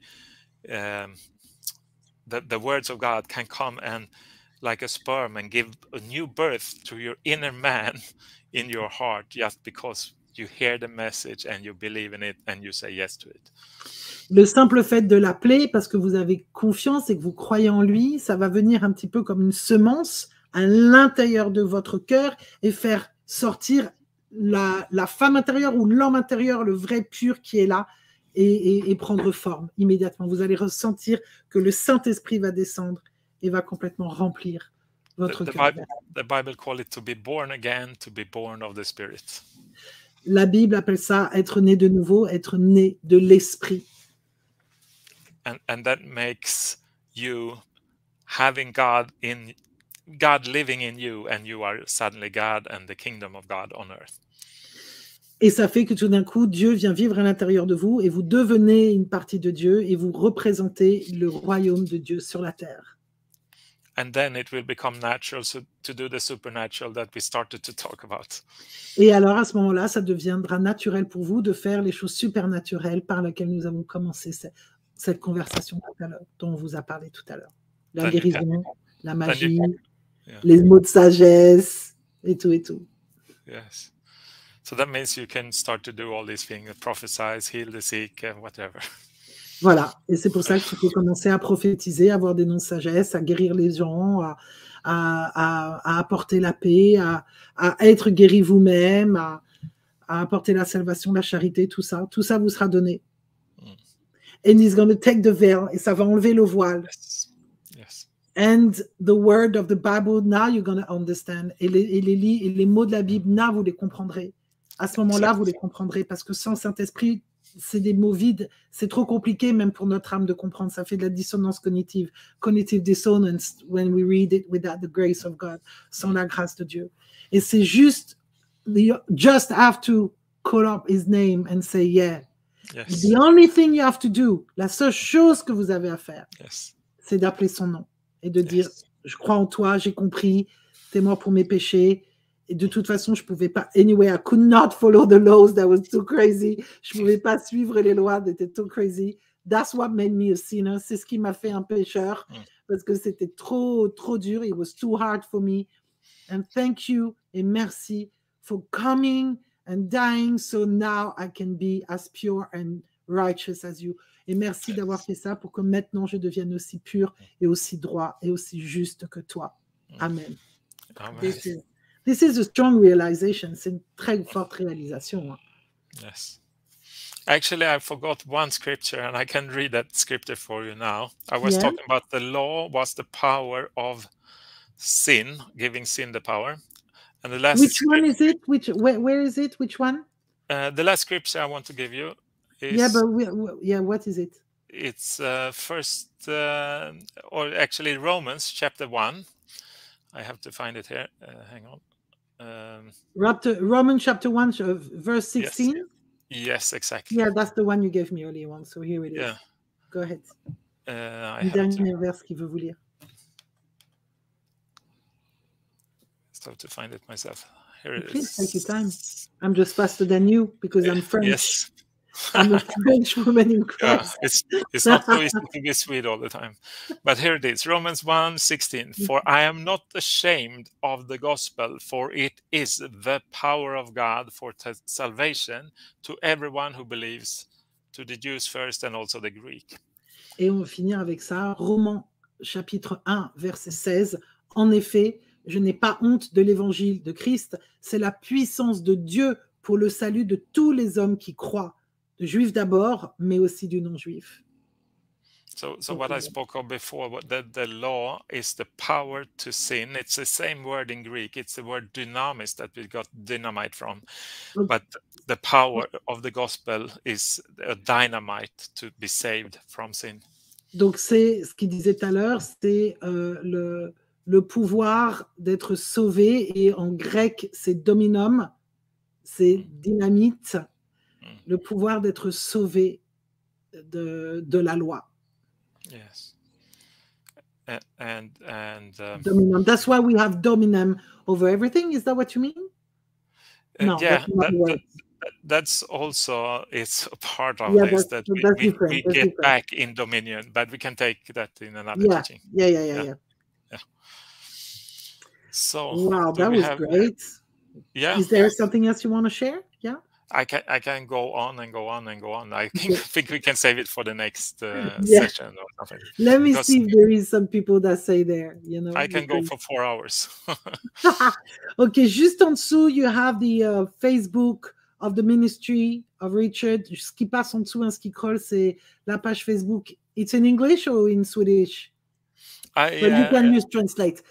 the words of God can come and like a sperm and give a new birth to your inner man in your heart, just because you hear the message and you believe in it and you say yes to it. Le simple fait de l'appeler, parce que vous avez confiance et que vous croyez en lui, ça va venir un petit peu comme une semence à l'intérieur de votre cœur et faire sortir la femme intérieure ou l'homme intérieur, le vrai pur qui est là, et prendre forme immédiatement. Vous allez ressentir que le Saint-Esprit va descendre et va complètement remplir votre cœur. The Bible calls it to be born again, to be born of the Spirit. La Bible appelle ça être né de nouveau, être né de l'Esprit. And that makes you having God living in you, and you are suddenly God and the kingdom of God on earth. Et ça fait que tout d'un coup, Dieu vient vivre à l'intérieur de vous et vous devenez une partie de Dieu et vous représentez le royaume de Dieu sur la terre. And then it will become natural to do the supernatural that we started to talk about. Et alors, à ce moment-là, ça deviendra naturel pour vous de faire les choses supernaturelles par lesquelles nous avons commencé cette conversation tout à l'heure, dont on vous a parlé tout à l'heure. La guérison, la magie, les mots de sagesse, et tout et tout. Yes. So that means you can start to do all these things, prophesy, heal the sick, whatever. Voilà, et c'est pour ça que tu peux commencer à prophétiser, à avoir des noms de sagesse, à guérir les gens, à apporter la paix, à être guéri vous-même, à apporter la salvation, la charité, tout ça vous sera donné. And he's going to take the veil, et ça va enlever le voile. Yes. Yes. And the word of the Bible, now you're going to understand. Et les mots de la Bible, now vous les comprendrez. À ce moment-là, vous les comprendrez, parce que sans Saint-Esprit, c'est des mots vides, c'est trop compliqué même pour notre âme de comprendre, ça fait de la dissonance cognitive, cognitive dissonance when we read it without the grace of God, sans la grâce de Dieu. Et c'est juste, you just have to call up his name and say yeah. Yes. The only thing you have to do, la seule chose que vous avez à faire, yes. c'est d'appeler son nom et de dire, je crois en toi, j'ai compris, t'es mort pour mes péchés. Et de toute façon, je ne pouvais pas. Anyway, I could not follow the laws. That was too crazy. Je ne pouvais pas suivre les lois. C'était too crazy. That's what made me a sinner. C'est ce qui m'a fait un pécheur parce que c'était trop dur. It was too hard for me. And thank you et merci for coming and dying so now I can be as pure and righteous as you. Et merci d'avoir fait ça pour que maintenant je devienne aussi pur et aussi droit et aussi juste que toi. Amen. Amen. This is a strong realization. C'est une très forte réalisation. Yes. Actually, I forgot one scripture, and I can read that scripture for you now. I was talking about the law was the power of sin, giving sin the power. And the last Which one is it? Where is it? Which one? The last scripture I want to give you is... Yeah, but what is it? It's or actually Romans chapter 1. I have to find it here. Hang on. Romans chapter 1, verse 16? Yes, exactly. Yeah, that's the one you gave me earlier on. So here it is. Yeah. Go ahead. I Une have to, dernière verse qui veut vous lire. have to find it myself. Here it Please take your time. is. I'm just faster than you because I'm French. Yes. I'm a French woman in Yeah, Christ. it's not so easy to be sweet all the time. But here it is, Romans 1:16. For I am not ashamed of the gospel, for it is the power of God for salvation to everyone who believes, to the Jews first and also the Greek. Et on va finir avec ça. Romains chapitre 1, verset 16. En effet, je n'ai pas honte de l'évangile de Christ. C'est la puissance de Dieu pour le salut de tous les hommes qui croient, de juifs d'abord, mais aussi du non-juif. So what I spoke of before, the law is the power to sin. It's the same word in Greek. It's the word dynamis that we got dynamite from. Okay. But the power of the gospel is a dynamite to be saved from sin. Donc, c'est ce qu'il disait tout à l'heure, c'est le pouvoir d'être sauvé. Et en grec, c'est dominum, c'est dynamite, le pouvoir d'être sauvé de la loi. Yes. And Dominum. That's why we have dominum over everything. Is that what you mean? No, yeah, that's not the word. that's also it's a part of Yeah, this that's that different. we That's get different. back in dominion, but we can take that in another Yeah, teaching. yeah. So Wow, that was great. Yeah. Is there something else you want to share? Yeah. I can go on and go on and go on. I think we can save it for the next Yeah. session or something. Let me Because see if there is some people that say there, you know. I can go for 4 hours. Okay, juste en dessous, you have the Facebook of the ministry of Richard. Ce qui passe en dessous, ce qui scroll, c'est la page Facebook. It's in English or in Swedish? But you can use translate.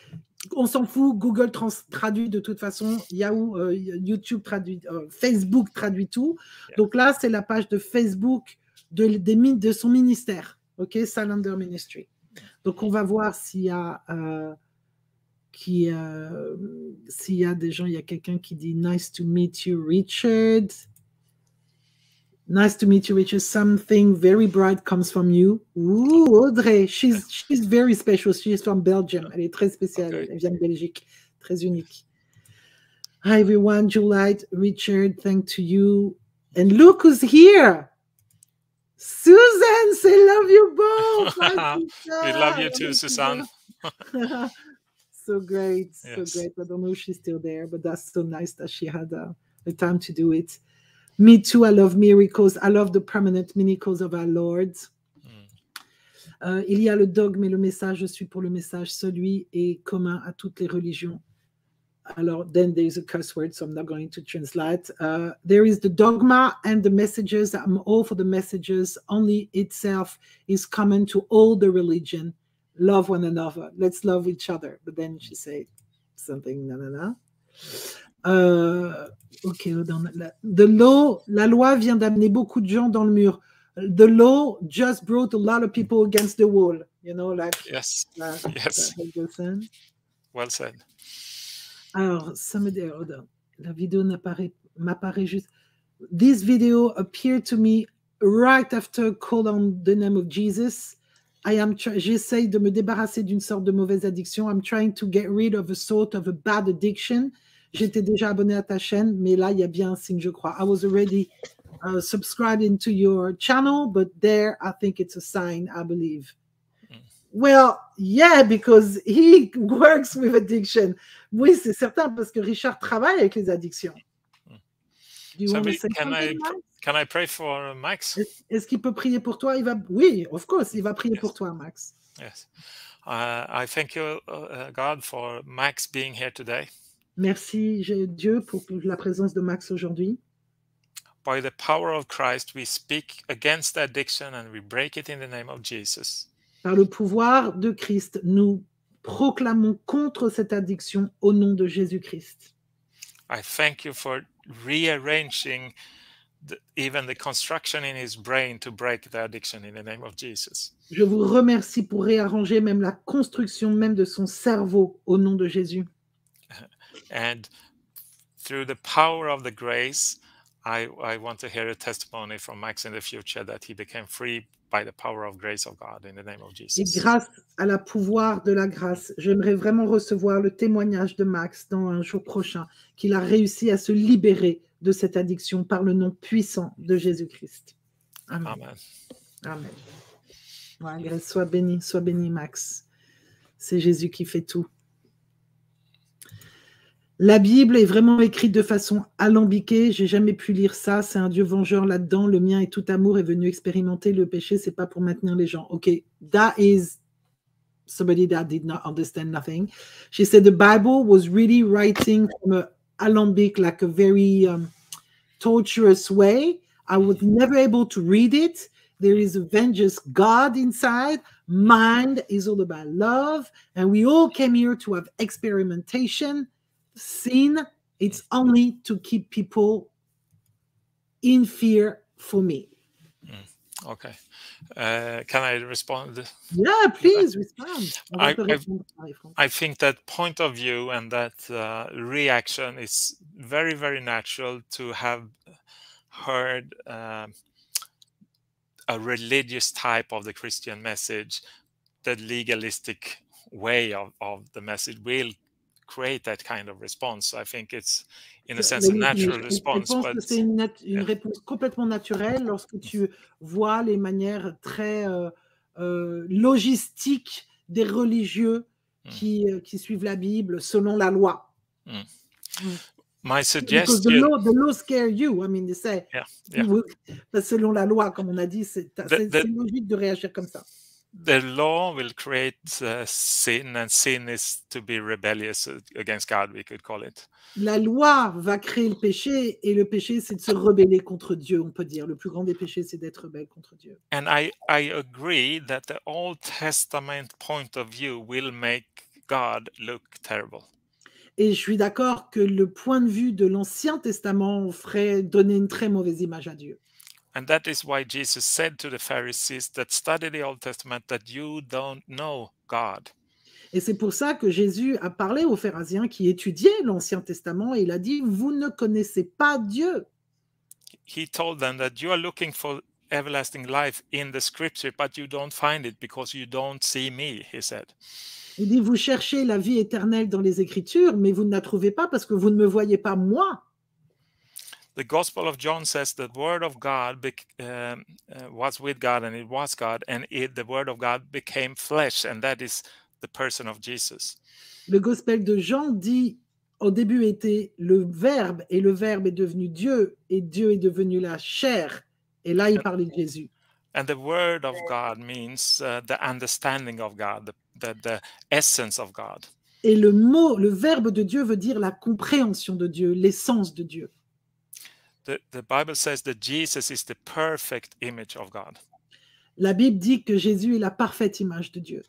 On s'en fout, Google traduit de toute façon, Yahoo, YouTube traduit, Facebook traduit tout. Yeah. Donc là, c'est la page de Facebook de son ministère, ok, Salander Ministry. Donc on va voir s'il y a s'il y a des gens, il y a quelqu'un qui dit Nice to meet you, Richard. Nice to meet you, Richard. Something very bright comes from you. Ooh, Audrey, she's very special. She's from Belgium. Elle est très spéciale. Okay. Elle vient de Belgique. Très unique. Hi, everyone. Juliet, Richard, thank to you. And look who's here. Susan, say love you both. We love you too, Susan. So great. Yes. So great. I don't know if she's still there, but that's so nice that she had the time to do it. Me too, I love miracles. I love the permanent miracles of our Lord. Il y a le dogme et le message. Je suis pour le message. Celui est commun à toutes les religions. Alors, then there is a curse word, so I'm not going to translate. There is the dogma and the messages. I'm all for the messages. Only itself is common to all the religion. Love one another. Let's love each other. But then she said something, Ok, la loi vient d'amener beaucoup de gens dans le mur. The law just brought a lot of people against the wall. You know, like yes. Well said. Alors, la vidéo m'apparaît juste. This video appeared to me right after call on the name of Jesus. J'essaye de me débarrasser d'une sorte de mauvaise addiction. I'm trying to get rid of a sort of a bad addiction. J'étais déjà abonné à ta chaîne, mais là, il y a bien un signe, je crois. I was already subscribed into your channel, but there, I think it's a sign, I believe. Well, yeah, because he works with addiction. Oui, c'est certain, parce que Richard travaille avec les addictions. Can I pray for Max? Est-ce qu'il peut prier pour toi? Oui, of course, il va prier pour toi, Max. Yes. I thank you, God, for Max being here today. Merci Dieu pour la présence de Max aujourd'hui. By the power of Christ, we speak against addiction and we break it in the name of Jesus. Par le pouvoir de Christ, nous proclamons contre cette addiction au nom de Jésus-Christ. I thank you for rearranging even the construction in his brain to break the addiction in the name of Jesus. Je vous remercie pour réarranger même la construction même de son cerveau au nom de Jésus. And through the power of the grace, I want to hear a testimony from Max in the future that he became free by the power of grace of God in the name of Et Jesus. grâce à la pouvoir de la grâce, j'aimerais vraiment recevoir le témoignage de Max dans un jour prochain, qu'il a réussi à se libérer de cette addiction par le nom puissant de Jésus-Christ. Amen. Amen. Amen. Ouais, Grace, sois béni, Max. C'est Jésus qui fait tout. La Bible est vraiment écrite de façon alambiquée. J'ai jamais pu lire ça. C'est un Dieu vengeur là-dedans. Le mien est tout amour, est venu expérimenter le péché. C'est pas pour maintenir les gens. Okay, that is somebody that did not understand nothing. She said the Bible was really writing from a alambic, like a very torturous way. I was never able to read it. There is a vengeance God inside. Mind is all about love. And we all came here to have experimentation. Sin, it's only to keep people in fear for me. Okay. Can I respond? Yeah, please respond. I think that point of view and that reaction is very, very natural to have heard a religious type of the Christian message. The legalistic way of the message will create that kind of response. I think it's, in a sense, a natural response. Je pense que c'est une réponse complètement naturelle lorsque tu vois les manières très logistiques des religieux qui suivent la Bible selon la loi. My suggestion... Because the law scare you. I mean, they say, selon la loi, comme on a dit, c'est logique de réagir comme ça. The law will create sin, and sin is to be rebellious against God, we could call it. La loi va créer le péché, et le péché, c'est de se rebeller contre Dieu, on peut dire. Le plus grand des péchés, c'est d'être rebelle contre Dieu. And I agree that the Old Testament point of view will make God look terrible. Et je suis d'accord que le point de vue de l'Ancien Testament ferait donner une très mauvaise image à Dieu. And that is why Jesus said to the Pharisees that study the Old Testament that you don't know God. Et c'est pour ça que Jésus a parlé aux pharisiens qui étudiaient l'Ancien Testament et il a dit, vous ne connaissez pas Dieu. He told them that you are looking for everlasting life in the scripture, but you don't find it because you don't see me, he said. Il dit, vous cherchez la vie éternelle dans les Écritures, mais vous ne la trouvez pas parce que vous ne me voyez pas moi. The Gospel of John says the Word of God was with God, and it was God, and the Word of God became flesh, and that is the person of Jesus. Le Gospel de Jean dit, au début était le Verbe, et le Verbe est devenu Dieu, et Dieu est devenu la chair. Et là, il parlait de Jésus. And the Word of God means the understanding of God, the essence of God. Et le mot, le Verbe de Dieu veut dire la compréhension de Dieu, l'essence de Dieu. The Bible says that Jesus is the perfect image of God. La Bible dit que Jésus est la parfaite image de Dieu.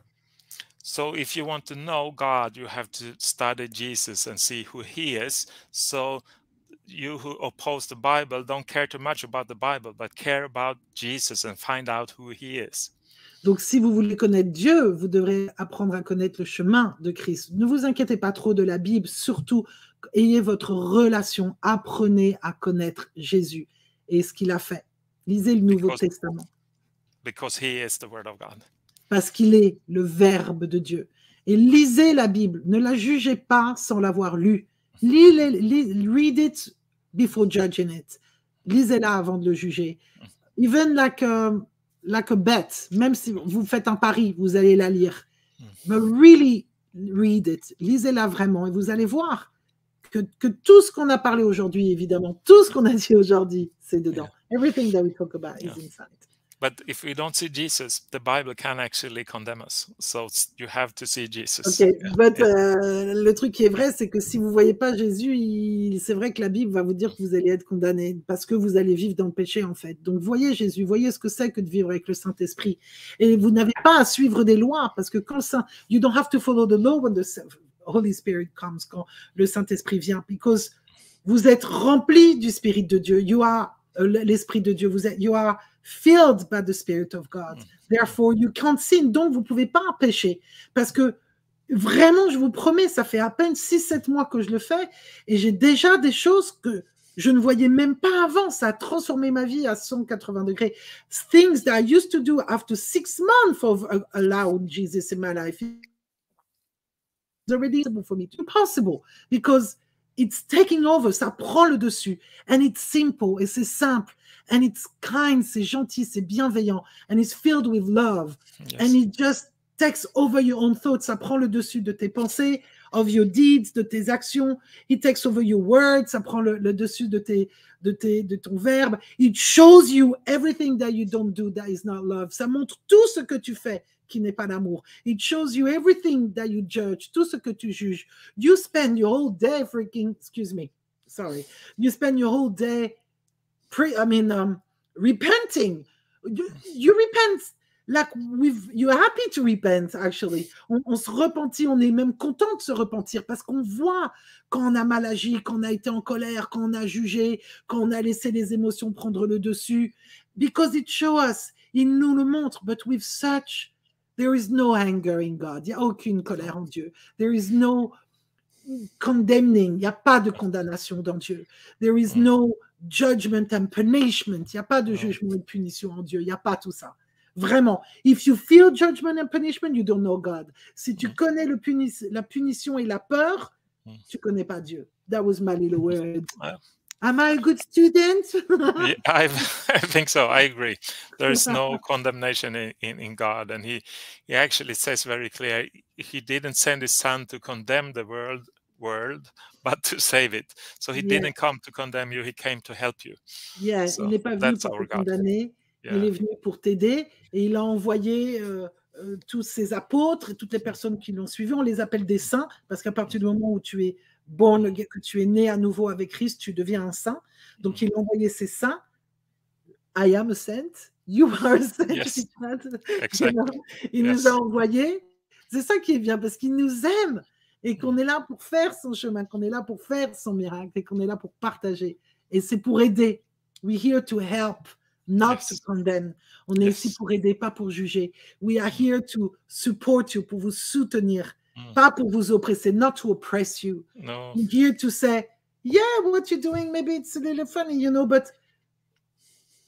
So if you want to know God, you have to study Jesus and see who he is. So you who oppose the Bible don't care too much about the Bible, but care about Jesus and find out who he is. Donc, si vous voulez connaître Dieu, vous devrez apprendre à connaître le chemin de Christ. Ne vous inquiétez pas trop de la Bible, surtout, ayez votre relation, apprenez à connaître Jésus et ce qu'il a fait. Lisez le Nouveau Testament. Because he is the Word of God. Parce qu'il est le Verbe de Dieu. Et lisez la Bible, ne la jugez pas sans l'avoir lue. Read it before judging it. Lisez-la avant de le juger. Even like a bet, même si vous faites un pari, vous allez la lire. But really read it. Lisez-la vraiment et vous allez voir que tout ce qu'on a parlé aujourd'hui, évidemment, tout ce qu'on a dit aujourd'hui, c'est dedans. Everything that we talk about is inside. But if we don't see Jesus, the Bible can actually condemn us. So you have to see Jesus. Okay, but le truc qui est vrai, c'est que si vous ne voyez pas Jésus, c'est vrai que la Bible va vous dire que vous allez être condamné parce que vous allez vivre dans le péché, en fait. Donc, voyez Jésus, voyez ce que c'est que de vivre avec le Saint-Esprit. Et vous n'avez pas à suivre des lois parce que quand you don't have to follow the law when the Holy Spirit comes, quand le Saint-Esprit vient, because vous êtes rempli du Spirit de Dieu. You are l'Esprit de Dieu. You are filled by the Spirit of God. Therefore, you can't sin. Donc, vous ne pouvez pas pécher. Parce que, vraiment, je vous promets, ça fait à peine 6-7 mois que je le fais et j'ai déjà des choses que Je ne voyais même pas avant. Ça a transformé ma vie à 180 degrés. Things that I used to do after 6 months of allowing Jesus in my life. It's already impossible for me. It's impossible because it's taking over. Ça prend le dessus. And it's simple. Et c'est simple. And it's kind. C'est gentil. C'est bienveillant. And it's filled with love. Yes. And it just takes over your own thoughts. Ça prend le dessus de tes pensées, of your deeds, de tes actions. It takes over your words. Ça prend le dessus de ton verbe. It shows you everything that you don't do that is not love. Ça montre tout ce que tu fais qui n'est pas l'amour. It shows you everything that you judge, tout ce que tu juges. You spend your whole day You spend your whole day repenting. You repent like you're happy to repent, actually. On se repentit, on est même content de se repentir parce qu'on voit quand on a mal agi, quand on a été en colère, quand on a jugé, quand on a laissé les émotions prendre le dessus. Because it shows us, il nous le montre, but with such, there is no anger in God. Il n'y a aucune colère en Dieu. There is no condemning. Il n'y a pas de condamnation dans Dieu. There is no judgment and punishment. Il n'y a pas de jugement et de punition en Dieu. Il n'y a pas tout ça. Vraiment. If you feel judgment and punishment, you don't know God. Si tu connais la punition et la peur, tu ne connais pas Dieu. That was my little word. Am I a good student? Yeah, I think so. I agree. There is no condemnation in God. And he actually says very clear, he didn't send his son to condemn the world, but to save it. So he didn't come to condemn you, he came to help you. Yeah, So il n'est pas venu pour te condamner, il est venu pour t'aider et il a envoyé tous ses apôtres et toutes les personnes qui l'ont suivi. On les appelle des saints parce qu'à partir du moment où tu es que tu es né à nouveau avec Christ, tu deviens un saint. Donc il a envoyé ses saints. I am a saint. You are a saint. Yes. Exactly. Il nous a envoyés. C'est ça qui est bien parce qu'il nous aime et qu'on est là pour faire son chemin, qu'on est là pour faire son miracle et qu'on est là pour partager. Et c'est pour aider. We're here to help, not to condemn. On est ici pour aider, pas pour juger. We are here to support you, pour vous soutenir, pas pour vous oppresser, not to oppress you. No. We're here to say, yeah, what you're doing, maybe it's a little funny, but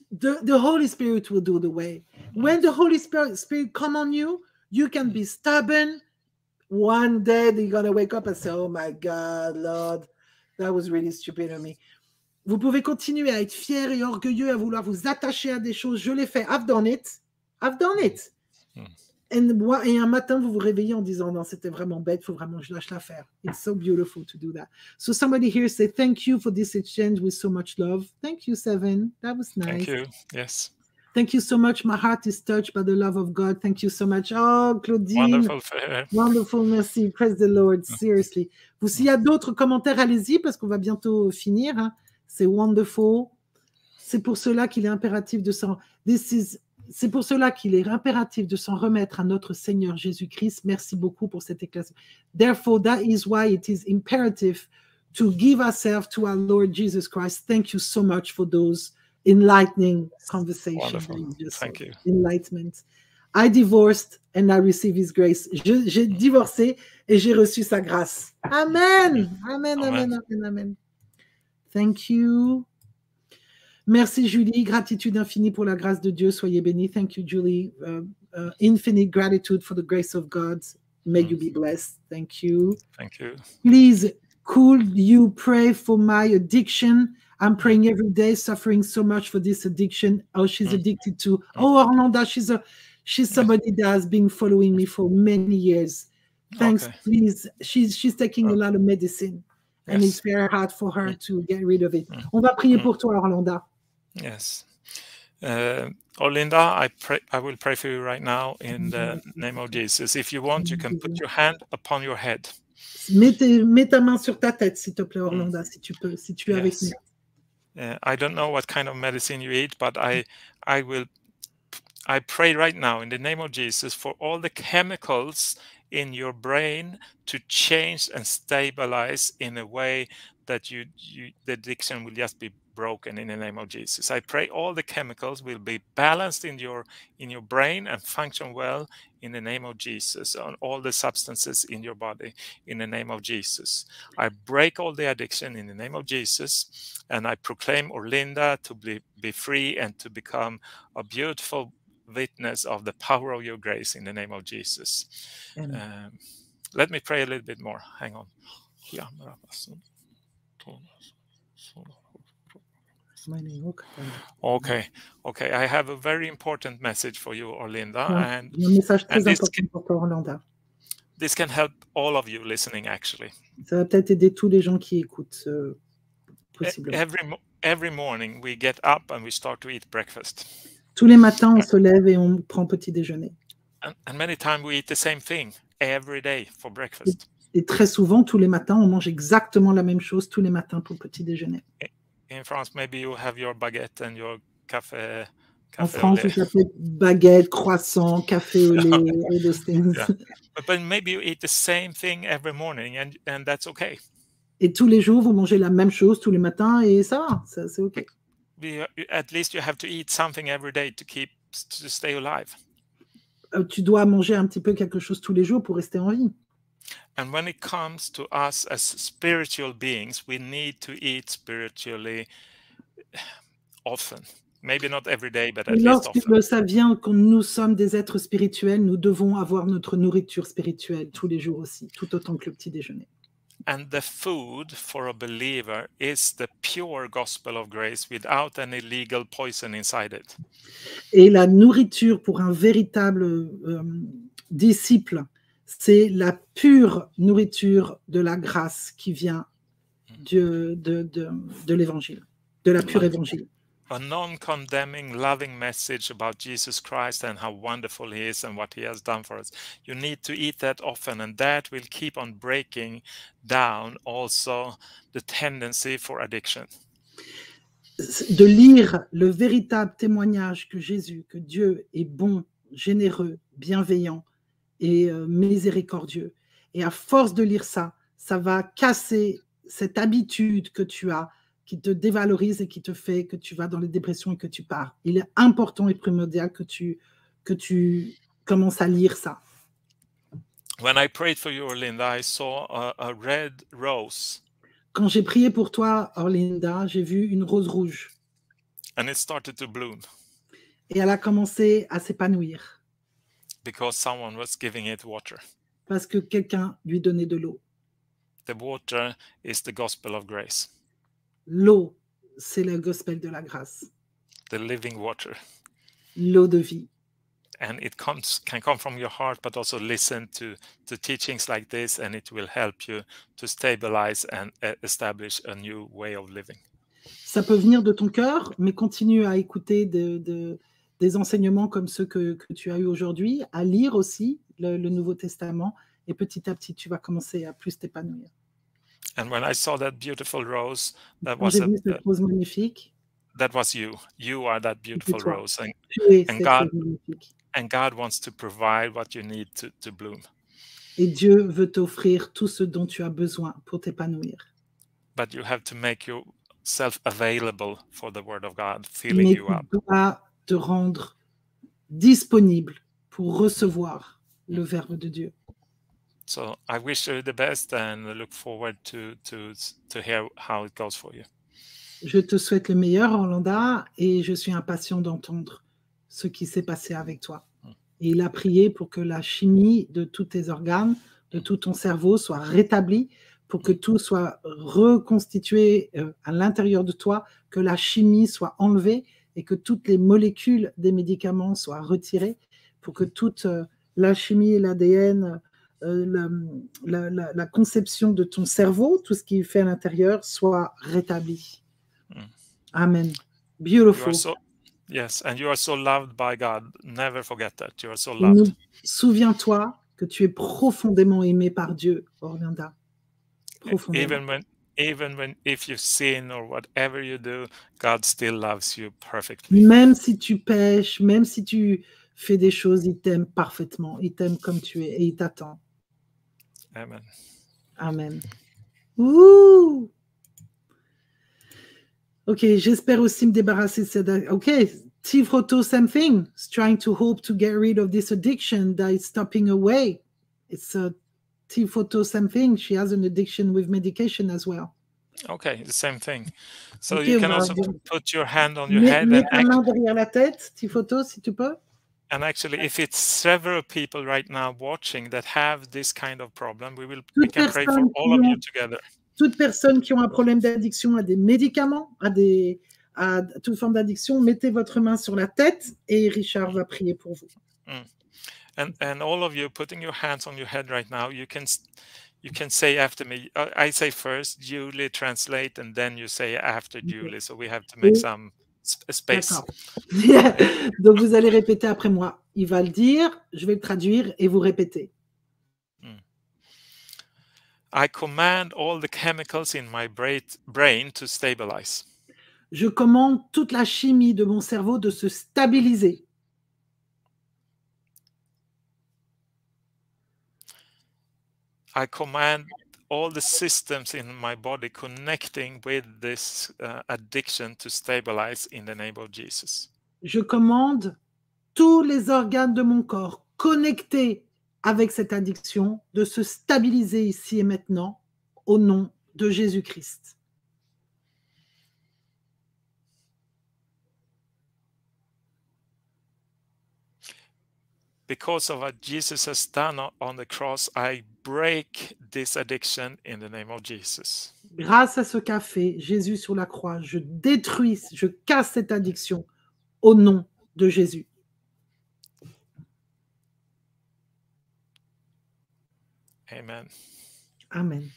the Holy Spirit will do the way. When the Holy Spirit come on you, you can be stubborn. One day you're going to wake up and say, oh my God, Lord, that was really stupid of me. Vous pouvez continuer à être fier et orgueilleux, à vouloir vous attacher à des choses. Je l'ai fait. I've done it. Et un matin, vous vous réveillez en disant, non, c'était vraiment bête, il faut vraiment que je lâche l'affaire. It's so beautiful to do that. So somebody here say, thank you for this exchange with so much love. Thank you, Seven. That was nice. Thank you. Yes. Thank you so much. My heart is touched by the love of God. Thank you so much. Oh, Claudine. Wonderful. Wonderful, merci. Praise the Lord. Seriously. S'il y a d'autres commentaires, allez-y, parce qu'on va bientôt finir. Hein. C'est wonderful. C'est pour cela qu'il est impératif de s'en... C'est pour cela qu'il est impératif de s'en remettre à notre Seigneur Jésus-Christ. Merci beaucoup pour cette éclaircissement. Therefore, that is why it is imperative to give ourselves to our Lord Jesus Christ. Thank you so much for those enlightening conversations. Thank you. Enlightenment. I divorced and I received his grace. J'ai divorcé et j'ai reçu sa grâce. Amen. Amen, amen, amen, amen. Thank you. Merci Julie, gratitude infinie pour la grâce de Dieu, soyez bénis. Thank you Julie, infinite gratitude for the grace of God. May you be blessed. Thank you. Thank you. Please, could you pray for my addiction? I'm praying every day, suffering so much for this addiction. Oh, she's addicted to. Oh, Orlando, she's somebody that has been following me for many years. Thanks, please. She's taking a lot of medicine. And it's very hard for her to get rid of it. On va prier pour toi, Orlando. Yes. Orlinda, I will pray for you right now in the name of Jesus. If you want, you can put your hand upon your head. Mets ta main sur ta tête, s'il te plaît, Orlando, si tu peux, si tu es avec nous. I don't know what kind of medicine you eat, but I pray right now in the name of Jesus for all the chemicals in your brain to change and stabilize in a way that the addiction will just be broken in the name of Jesus. I pray all the chemicals will be balanced in your brain and function well in the name of Jesus, on all the substances in your body in the name of Jesus. I break all the addiction in the name of Jesus, and I proclaim Orlinda to be free and to become a beautiful witness of the power of your grace in the name of Jesus. Let me pray a little bit more. Hang on. Okay. I have a very important message for you, Orlinda, and un message très important pour toi, Orlinda. This can help all of you listening, actually. Ça va peut-être aider tous les gens qui écoutent, possiblement. Every morning we get up and we start to eat breakfast. Tous les matins, on se lève et on prend petit déjeuner. And many times we eat the same thing every day for breakfast. Et très souvent, tous les matins, on mange exactement la même chose tous les matins pour petit déjeuner. In France, maybe you have your baguette and your café. En France, ça s'appelle baguette, croissant, café au lait, all those things. Yeah. But maybe you eat the same thing every morning, and that's okay. Et tous les jours, vous mangez la même chose tous les matins et ça va, c'est OK. At least you have to eat something every day to stay alive. Tu dois manger un petit peu quelque chose tous les jours pour rester en vie. And when it comes to us as spiritual beings, we need to eat spiritually often. Maybe not every day, but at least often. Lorsque ça vient, quand nous sommes des êtres spirituels, nous devons avoir notre nourriture spirituelle tous les jours aussi, tout autant que le petit déjeuner. And the food for a believer is the pure gospel of grace without any legal poison inside it. Et la nourriture pour un véritable disciple, c'est la pure nourriture de la grâce qui vient de l'évangile, de la pure évangile. A non-condemning, loving message about Jesus Christ and how wonderful he is and what he has done for us. You need to eat that often, and that will keep on breaking down also the tendency for addiction. De lire le véritable témoignage que Jésus, que Dieu est bon, généreux, bienveillant et miséricordieux. Et à force de lire ça, ça va casser cette habitude que tu as, qui te dévalorise et qui te fait que tu vas dans les dépressions et que tu pars. Il est important et primordial que tu commences à lire ça. When I prayed for you, Orlinda, I saw a red rose. Quand j'ai prié pour toi, Orlinda, j'ai vu une rose rouge. And it started to bloom. Et elle a commencé à s'épanouir. Because someone was giving it water. Parce que quelqu'un lui donnait de l'eau. The water is the gospel of grace. L'eau, c'est le gospel de la grâce. The living water. L'eau de vie. And it can come from your heart, but also listen to teachings like this, and it will help you to stabilize and establish a new way of living. Ça peut venir de ton cœur, mais continue à écouter des enseignements comme ceux que tu as eu aujourd'hui, à lire aussi le Nouveau Testament, et petit à petit, tu vas commencer à plus t'épanouir. And when I saw that beautiful rose, that Quand j'ai vu cette rose magnifique, that was you. You are that beautiful rose, and God wants to provide what you need to bloom. Et Dieu veut t'offrir tout ce dont tu as besoin pour t'épanouir. But you have to make yourself available for the Word of God, filling you up. Tu dois te rendre disponible pour recevoir le Verbe de Dieu. So I wish you the best and look forward to hear how it goes for you. Je te souhaite le meilleur, Orlinda, et je suis impatient d'entendre ce qui s'est passé avec toi. Et il a prié pour que la chimie de tous tes organes, de tout ton cerveau soit rétablie, pour que tout soit reconstitué à l'intérieur de toi, que la chimie soit enlevée et que toutes les molécules des médicaments soient retirées, pour que toute l'alchimie et l'ADN, la conception de ton cerveau, tout ce qui fait à l'intérieur, soit rétabli. Amen. Beautiful. Yes, and you are so loved by God. Never forget that. You are so loved. Souviens-toi que tu es profondément aimé par Dieu, Orlinda. Profondément. Even if you sin or whatever you do, God still loves you perfectly. Même si tu pêches, même si tu fais des choses, il t'aime parfaitement. Il t'aime comme tu es et il t'attend. Amen. Amen. Ouh! Ok, j'espère aussi me débarrasser de cette... Ok, Tifroto, same thing. It's trying to hope to get rid of this addiction that is stopping away. It's a Tifroto, same thing. She has an addiction with medication as well. Okay, the same thing. So Ok, you on can va also dire- put your hand on your Mets, head mets ta main derrière la tête, Tifroto, si tu peux. and actually, if it's several people right now watching that have this kind of problem, we Toute can pray for personne all of you together. Toutes personnes qui ont un problème d'addiction à des médicaments, à toute forme d'addiction, mettez votre main sur la tête et Richard va prier pour vous. And all of you putting your hands on your head right now, you can say after me. I say first, Julie translate, and then you say after Julie. So we have to make some space. D'accord. Donc vous allez répéter après moi. Il va le dire, je vais le traduire et vous répétez. I command all the chemicals in my brain to stabilize. Je commande toute la chimie de mon cerveau de se stabiliser. I command all the systems in my body connecting with this addiction to stabilize in the name of Jesus. Je commande tous les organes de mon corps connectés avec cette addiction de se stabiliser ici et maintenant au nom de Jésus-Christ. Because of what Jesus has done on the cross, I break this addiction in the name of Jesus. Grâce à ce qu'a fait Jésus sur la croix, je détruis, je casse cette addiction au nom de Jésus. Amen. Amen.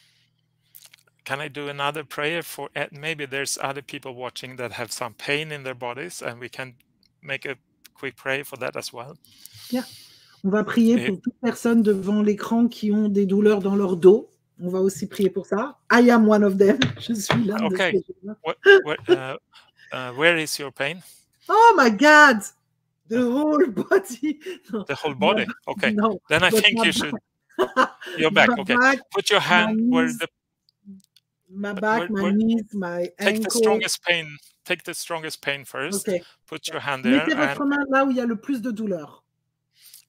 Can I do another prayer for maybe there's other people watching that have some pain in their bodies, and we can make a quick prayer for that as well. Bien. On va prier pour toute personne devant l'écran qui ont des douleurs dans leur dos. On va aussi prier pour ça. I am one of them. Je suis l'un de ces gens-là. Where is your pain? Oh my God! The whole body. No. The whole body? Okay. No, then I think you should. Your back, okay. Back, put your hand where the. My back, my knees, my take ankle. The strongest pain. Take the strongest pain first. Okay. Put your hand there. Mettez votre main là où il y a le plus de douleur.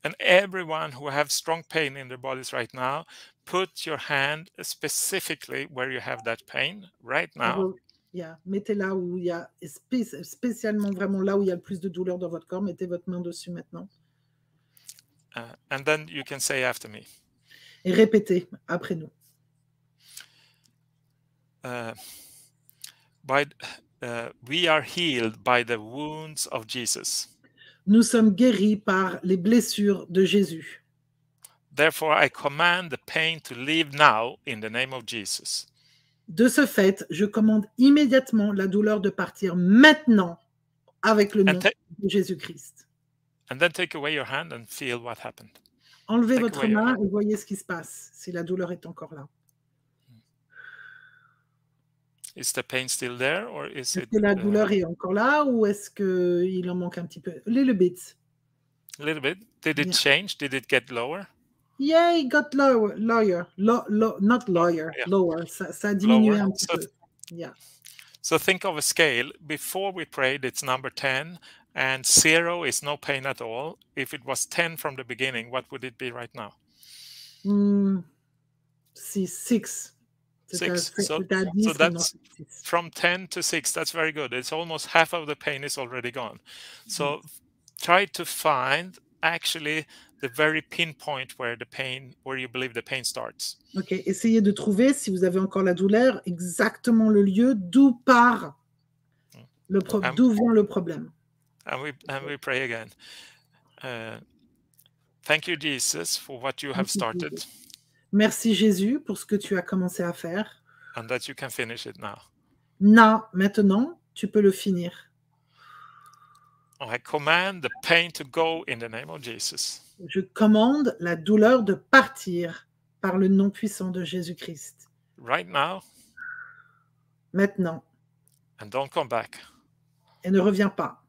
And everyone who have strong pain in their bodies right now, put your hand specifically where you have that pain right now. Mettez là où il y a spécialement vraiment là où il y a le plus de douleur dans votre corps. Mettez votre main dessus maintenant. And then you can say after me. Et répétez après nous. We are healed by the wounds of Jesus. Nous sommes guéris par les blessures de Jésus. Therefore, I command the pain to leave now in the name of Jesus. De ce fait, je commande immédiatement la douleur de partir maintenant avec le nom de Jésus-Christ. And then take away your hand and feel what happened. Enlevez votre main et voyez ce qui se passe si la douleur est encore là. Is the pain still there, or is Est-ce que la douleur est encore là ou est-ce qu'il en manque un petit peu? A little bit. A little bit. Did it change? Did it get lower? Yeah, it got lower. Not lawyer, Yeah. Lower. Ça a diminué un petit peu. Yeah. So think of a scale. Before we prayed, it's number 10, and 0 is no pain at all. If it was 10 from the beginning, what would it be right now? 6. 6. So that's from 10 to 6. That's very good. It's almost half of the pain is already gone. So try to find actually the very pinpoint where you believe the pain starts. Ok, essayez de trouver, si vous avez encore la douleur, exactement le lieu d'où part d'où vient le problème. And we pray again. Thank you, Jesus, for what you have started. Merci Jésus pour ce que tu as commencé à faire. And that you can finish it now. Maintenant, tu peux le finir. I command the pain to go in the name of Jesus. Je commande la douleur de partir par le nom puissant de Jésus-Christ. Right now. Maintenant. And don't come back. Et ne reviens pas.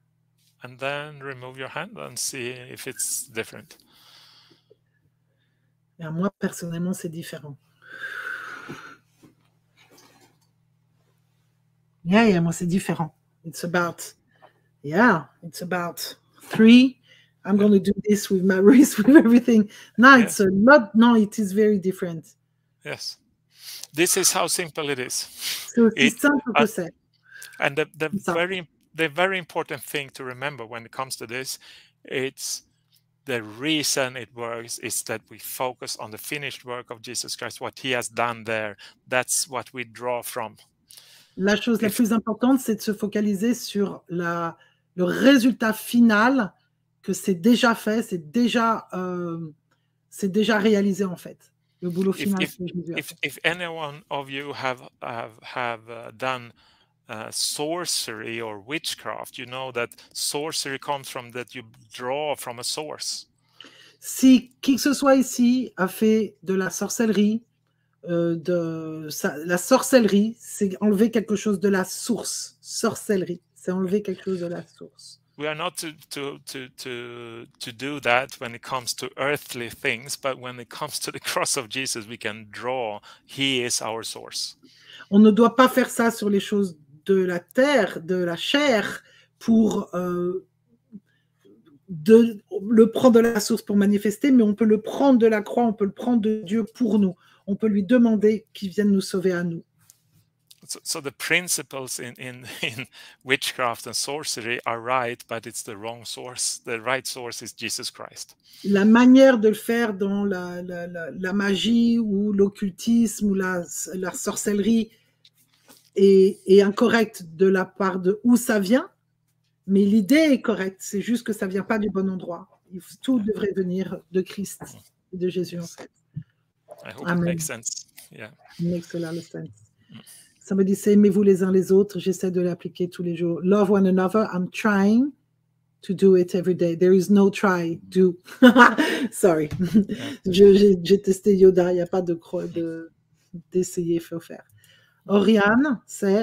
And then remove your hand and see if it's different. Et moi, personnellement, c'est différent. Yeah, moi c'est différent. It's about 3. I'm going to do this with my wrist, with everything. No, it's a lot. No, it is very different. Yes. This is how simple it is. C'est aussi simple que c'est. And the very important thing to remember when it comes to this, it's the reason it works is that we focus on the finished work of Jesus Christ, what he has done there. That's what we draw from. La chose la plus importante, c'est de se focaliser sur le résultat final, que c'est déjà fait, c'est déjà réalisé en fait. Le boulot final. If any one of you have done sorcery or witchcraft, you know that sorcery comes from that you draw from a source. Si qui que ce soit ici a fait de la sorcellerie, la sorcellerie, c'est enlever quelque chose de la source. Sorcellerie, c'est enlever quelque chose de la source. We are not to do that when it comes to earthly things, but when it comes to the cross of Jesus, we can draw. He is our source. On ne doit pas faire ça sur les choses de la terre, de la chair, pour le prendre de la source pour manifester, mais on peut le prendre de la croix, on peut le prendre de Dieu pour nous. On peut lui demander qu'il vienne nous sauver à nous. So the principles in witchcraft and sorcery are right, but it's the wrong source. The right source is Jesus Christ. La manière de le faire dans la magie ou l'occultisme ou la sorcellerie est incorrecte de la part de où ça vient, mais l'idée est correcte. C'est juste que ça vient pas du bon endroit. Tout devrait venir de Christ, de Jésus en fait. I hope it makes sense. Yeah. It makes a lot of sense. Somebody say, aimez-vous les uns les autres. J'essaie de l'appliquer tous les jours. Love one another. I'm trying to do it every day. There is no try, do. Sorry. J'ai testé Yoda. Il n'y a pas d'essayer, il faut faire. Oriane,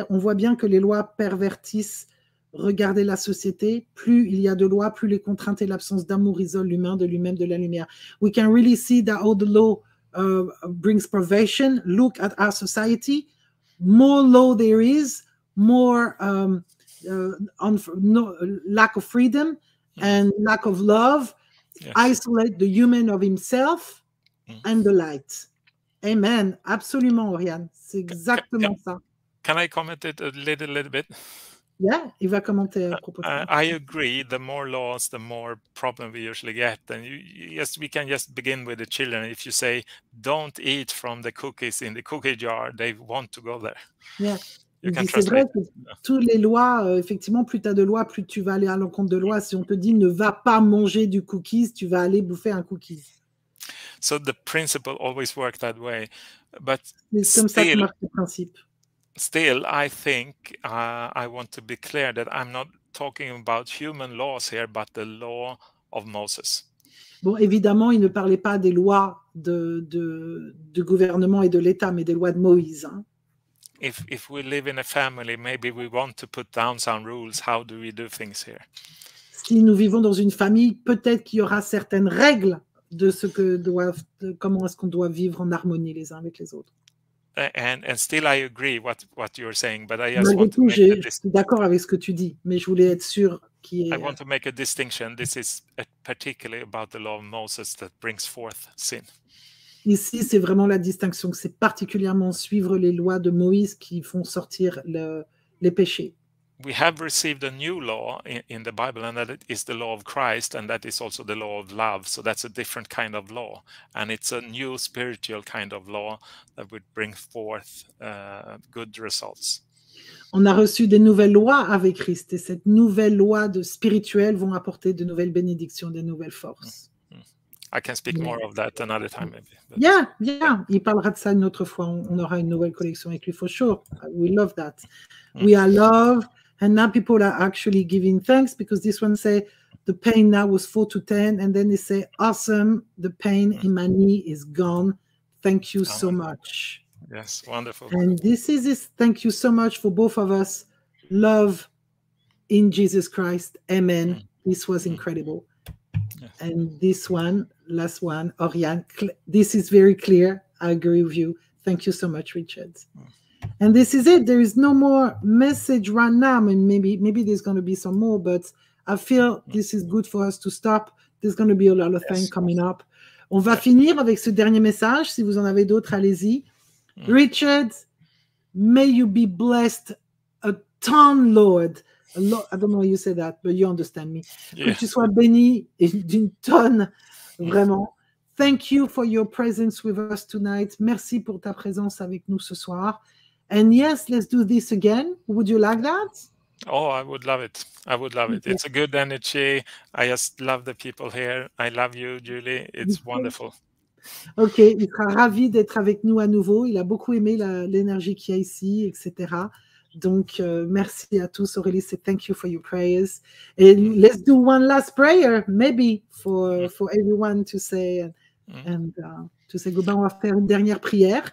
on voit bien que les lois pervertissent. Regardez la société. Plus il y a de lois, plus les contraintes et l'absence d'amour isolent l'humain de lui-même, de la lumière. We can really see that all the law brings perversion. Look at our society. More law there is, more lack of freedom and lack of love, isolate the human of himself and the light. Amen. Absolument, Oriane. C'est exactement ça. Can I comment it a little bit? Yeah, il va commenter à propos de ça. I agree. The more laws, the more problem we usually get. And we can just begin with the children. If you say, don't eat from the cookies in the cookie jar, they want to go there. Yeah. C'est vrai que toutes les lois, effectivement, plus tu as de lois, plus tu vas aller à l'encontre de lois. Si on te dit ne va pas manger du cookies, tu vas aller bouffer un cookies. So the principle always works that way. But c'est comme ça que marche le principe. Still, I think I want to be clear that I'm not talking about human laws here, but the law of Moses. Bon, évidemment, il ne parlait pas des lois du gouvernement et de l'État, mais des lois de Moïse. Hein. If we live in a family, maybe we want to put down some rules. How do we do things here? Si nous vivons dans une famille, peut-être qu'il y aura certaines règles de comment est-ce qu'on doit vivre en harmonie les uns avec les autres. And still I agree what you're saying, but I just want to make je suis d'accord avec ce que tu dis, mais je voulais être sûr qu'il y ait... I want to make a distinction. This is particularly about the law of Moses that brings forth sin. Ici, c'est vraiment la distinction, que c'est particulièrement suivre les lois de Moïse qui font sortir les péchés. We have received a new law in the Bible, and that is the law of Christ, and that is also the law of love. So that's a different kind of law, and it's a new spiritual kind of law that would bring forth good results. On a reçu des nouvelles lois avec Christ, et cette nouvelle loi spirituelle vont apporter de nouvelles bénédictions, de nouvelles forces. I can speak more of that another time, maybe. But... Yeah. Il parlera de ça une autre fois. On aura une nouvelle collection avec lui, for sure. We love that. We are loved. And now people are actually giving thanks because this one say the pain now was 4 to 10, and then they say, awesome, the pain in my knee is gone. Thank you so much. Yes, wonderful. And this is it. Thank you so much for both of us. Love in Jesus Christ. Amen. This was incredible. Yeah. And this one, last one, Oriane, this is very clear. I agree with you. Thank you so much, Richard. And this is it. There is no more message right now. I mean, maybe there's going to be some more, but I feel this is good for us to stop. There's going to be a lot of things coming up. On va finir avec ce dernier message. Si vous en avez d'autres, allez-y. Richard, may you be blessed a ton, Lord. A lot, I don't know how you say that, but you understand me. Que tu sois béni d'une tonne, vraiment. Thank you for your presence with us tonight. Merci pour ta présence avec nous ce soir. And yes, let's do this again. Would you like that? Oh, I would love it. I would love it. It's a good energy. I just love the people here. I love you, Julie. It's wonderful. Ok, il sera ravi d'être avec nous à nouveau. Il a beaucoup aimé l'énergie qu'il y a ici, etc. Donc, merci à tous. Aurélie, say thank you for your prayers. And let's do one last prayer, maybe, for everyone to say and to say goodbye. On va faire une dernière prière.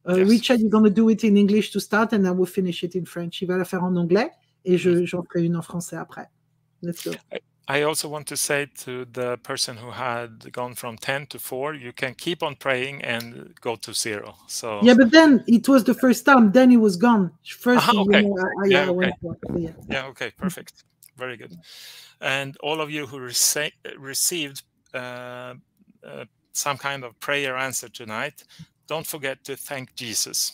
Richard, you're going to do it in English to start, and I will finish it in French. Il va la faire en anglais, et j'en ferai une en français après. Let's go. I also want to say to the person who had gone from 10 to 4, you can keep on praying and go to 0. So yeah, but then it was the first time. Then he was gone. First, okay. I went for, yeah, okay, perfect. Very good. And all of you who received some kind of prayer answer tonight, don't forget to thank Jesus.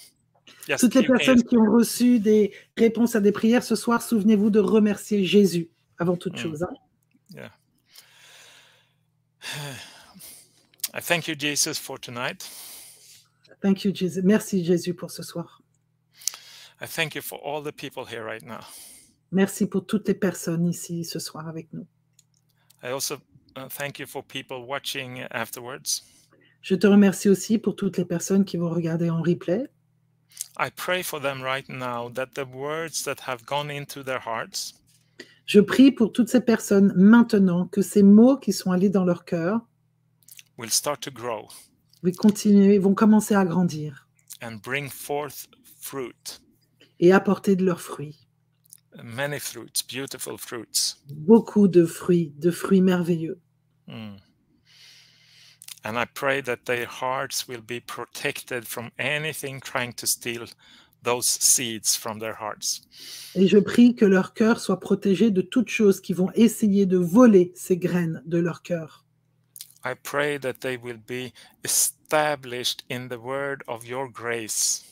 Yes, toutes les personnes qui ont reçu des réponses à des prières ce soir, souvenez-vous de remercier Jésus avant toute chose. Hein? Yeah. I thank you, Jesus, for tonight. Thank you, Jesus. Merci, Jésus, pour ce soir. I thank you for all the people here right now. Merci pour toutes les personnes ici ce soir avec nous. I also thank you for people watching afterwards. Je te remercie aussi pour toutes les personnes qui vont regarder en replay. I pray for them right now that the words that have gone into their hearts Je prie pour toutes ces personnes maintenant que ces mots qui sont allés dans leur cœur will start to grow vont commencer à grandir and bring forth fruit. Et apporter de leurs fruits. Many fruits, beautiful fruits. Beaucoup de fruits merveilleux. And I pray that their hearts will be protected from anything trying to steal those seeds from their hearts. Et je prie que leur cœur soit protégé de toutes choses qui vont essayer de voler ces graines de leur cœur. I pray that they will be established in the word of your grace.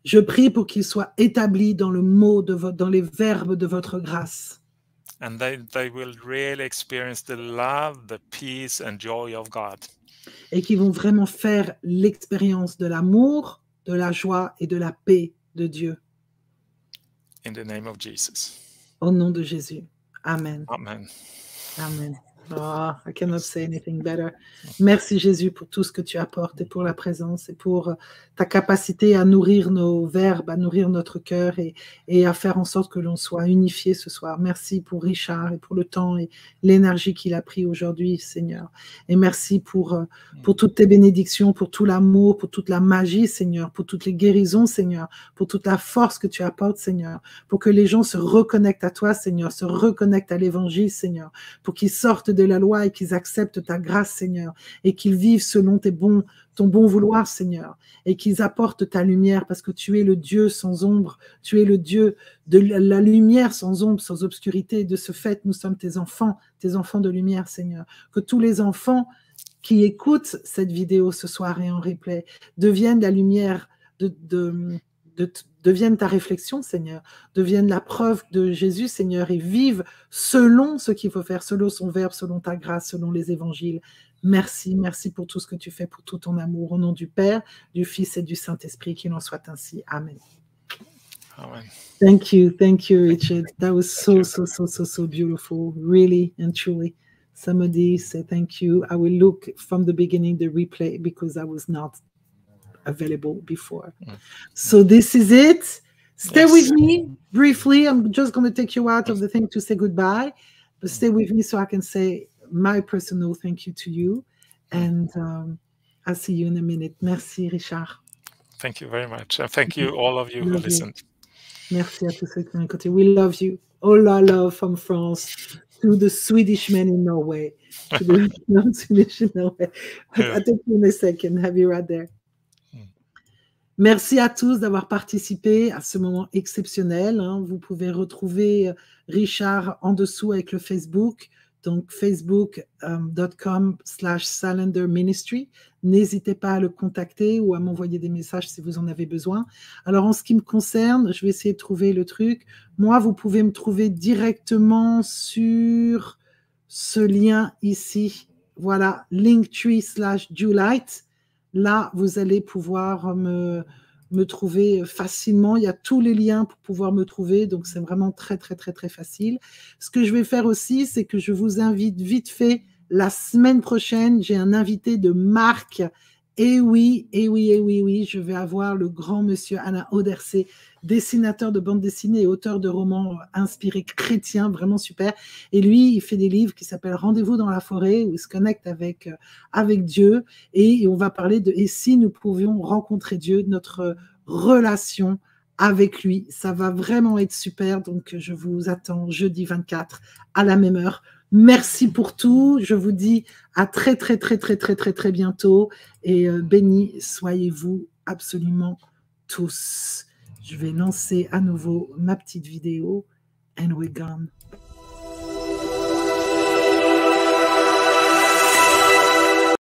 Je prie pour qu'ils soient établis dans le mot dans les verbes de votre grâce. And they will really experience the love, the peace and joy of God. Et qui vont vraiment faire l'expérience de l'amour, de la joie et de la paix de Dieu. In the name of Jesus. Au nom de Jésus. Amen. Amen. Amen. Oh, I cannot say anything better. Merci Jésus pour tout ce que tu apportes et pour la présence et pour ta capacité à nourrir nos verbes, à nourrir notre cœur et à faire en sorte que l'on soit unifié ce soir. Merci pour Richard et pour le temps et l'énergie qu'il a pris aujourd'hui, Seigneur. Et merci pour toutes tes bénédictions, pour tout l'amour, pour toute la magie, Seigneur, pour toutes les guérisons, Seigneur, pour toute la force que tu apportes, Seigneur, pour que les gens se reconnectent à toi, Seigneur, se reconnectent à l'évangile, Seigneur, pour qu'ils sortent de la loi et qu'ils acceptent ta grâce, Seigneur, et qu'ils vivent selon ton bon vouloir, Seigneur, et qu'ils apportent ta lumière, parce que tu es le Dieu sans ombre, tu es le Dieu de la lumière sans ombre, sans obscurité, et de ce fait, nous sommes tes enfants de lumière, Seigneur. Que tous les enfants qui écoutent cette vidéo ce soir et en replay deviennent la lumière deviennent ta réflexion, Seigneur, deviennent la preuve de Jésus, Seigneur, et vivent selon ce qu'il faut faire, selon son verbe, selon ta grâce, selon les évangiles. Merci, merci pour tout ce que tu fais, pour tout ton amour. Au nom du Père, du Fils et du Saint-Esprit, qu'il en soit ainsi. Amen. Amen. Thank you, Richard. That was so beautiful, really and truly. Somebody said thank you. I will look from the beginning, the replay, because I was not available before. So this is it. Stay with me briefly. I'm just going to take you out of the thing to say goodbye, but stay with me so I can say my personal thank you to you. And I'll see you in a minute. Merci, Richard. Thank you very much. And thank you, all of you who listened. Merci à tous ceux qui ont écouté. We love you. All our love from France to the Swedish men in Norway. To the non-Swedish in Norway. I'll take you in a second. Have you right there. Merci à tous d'avoir participé à ce moment exceptionnel. Vous pouvez retrouver Richard en dessous avec le Facebook, donc facebook.com/salenderministry. N'hésitez pas à le contacter ou à m'envoyer des messages si vous en avez besoin. Alors, en ce qui me concerne, je vais essayer de trouver le truc. Moi, vous pouvez me trouver directement sur ce lien ici. Voilà, linktree/Julight. Là, vous allez pouvoir me trouver facilement. Il y a tous les liens pour pouvoir me trouver, donc c'est vraiment très, très, très, très facile. Ce que je vais faire aussi, c'est que je vous invite vite fait, la semaine prochaine, j'ai un invité de marque. Et oui, et oui, et oui, oui, je vais avoir le grand monsieur Alain Audercé, dessinateur de bande dessinée et auteur de romans inspirés chrétiens, vraiment super. Et lui, il fait des livres qui s'appellent Rendez-vous dans la forêt, où il se connecte avec Dieu. Et on va parler de « Et si nous pouvions rencontrer Dieu », notre relation avec lui. Ça va vraiment être super. Donc, je vous attends jeudi 24 à la même heure. Merci pour tout. Je vous dis à très, très, très, très, très, très, très bientôt. Et bénis soyez-vous absolument tous. Je vais lancer à nouveau ma petite vidéo. And we're gone.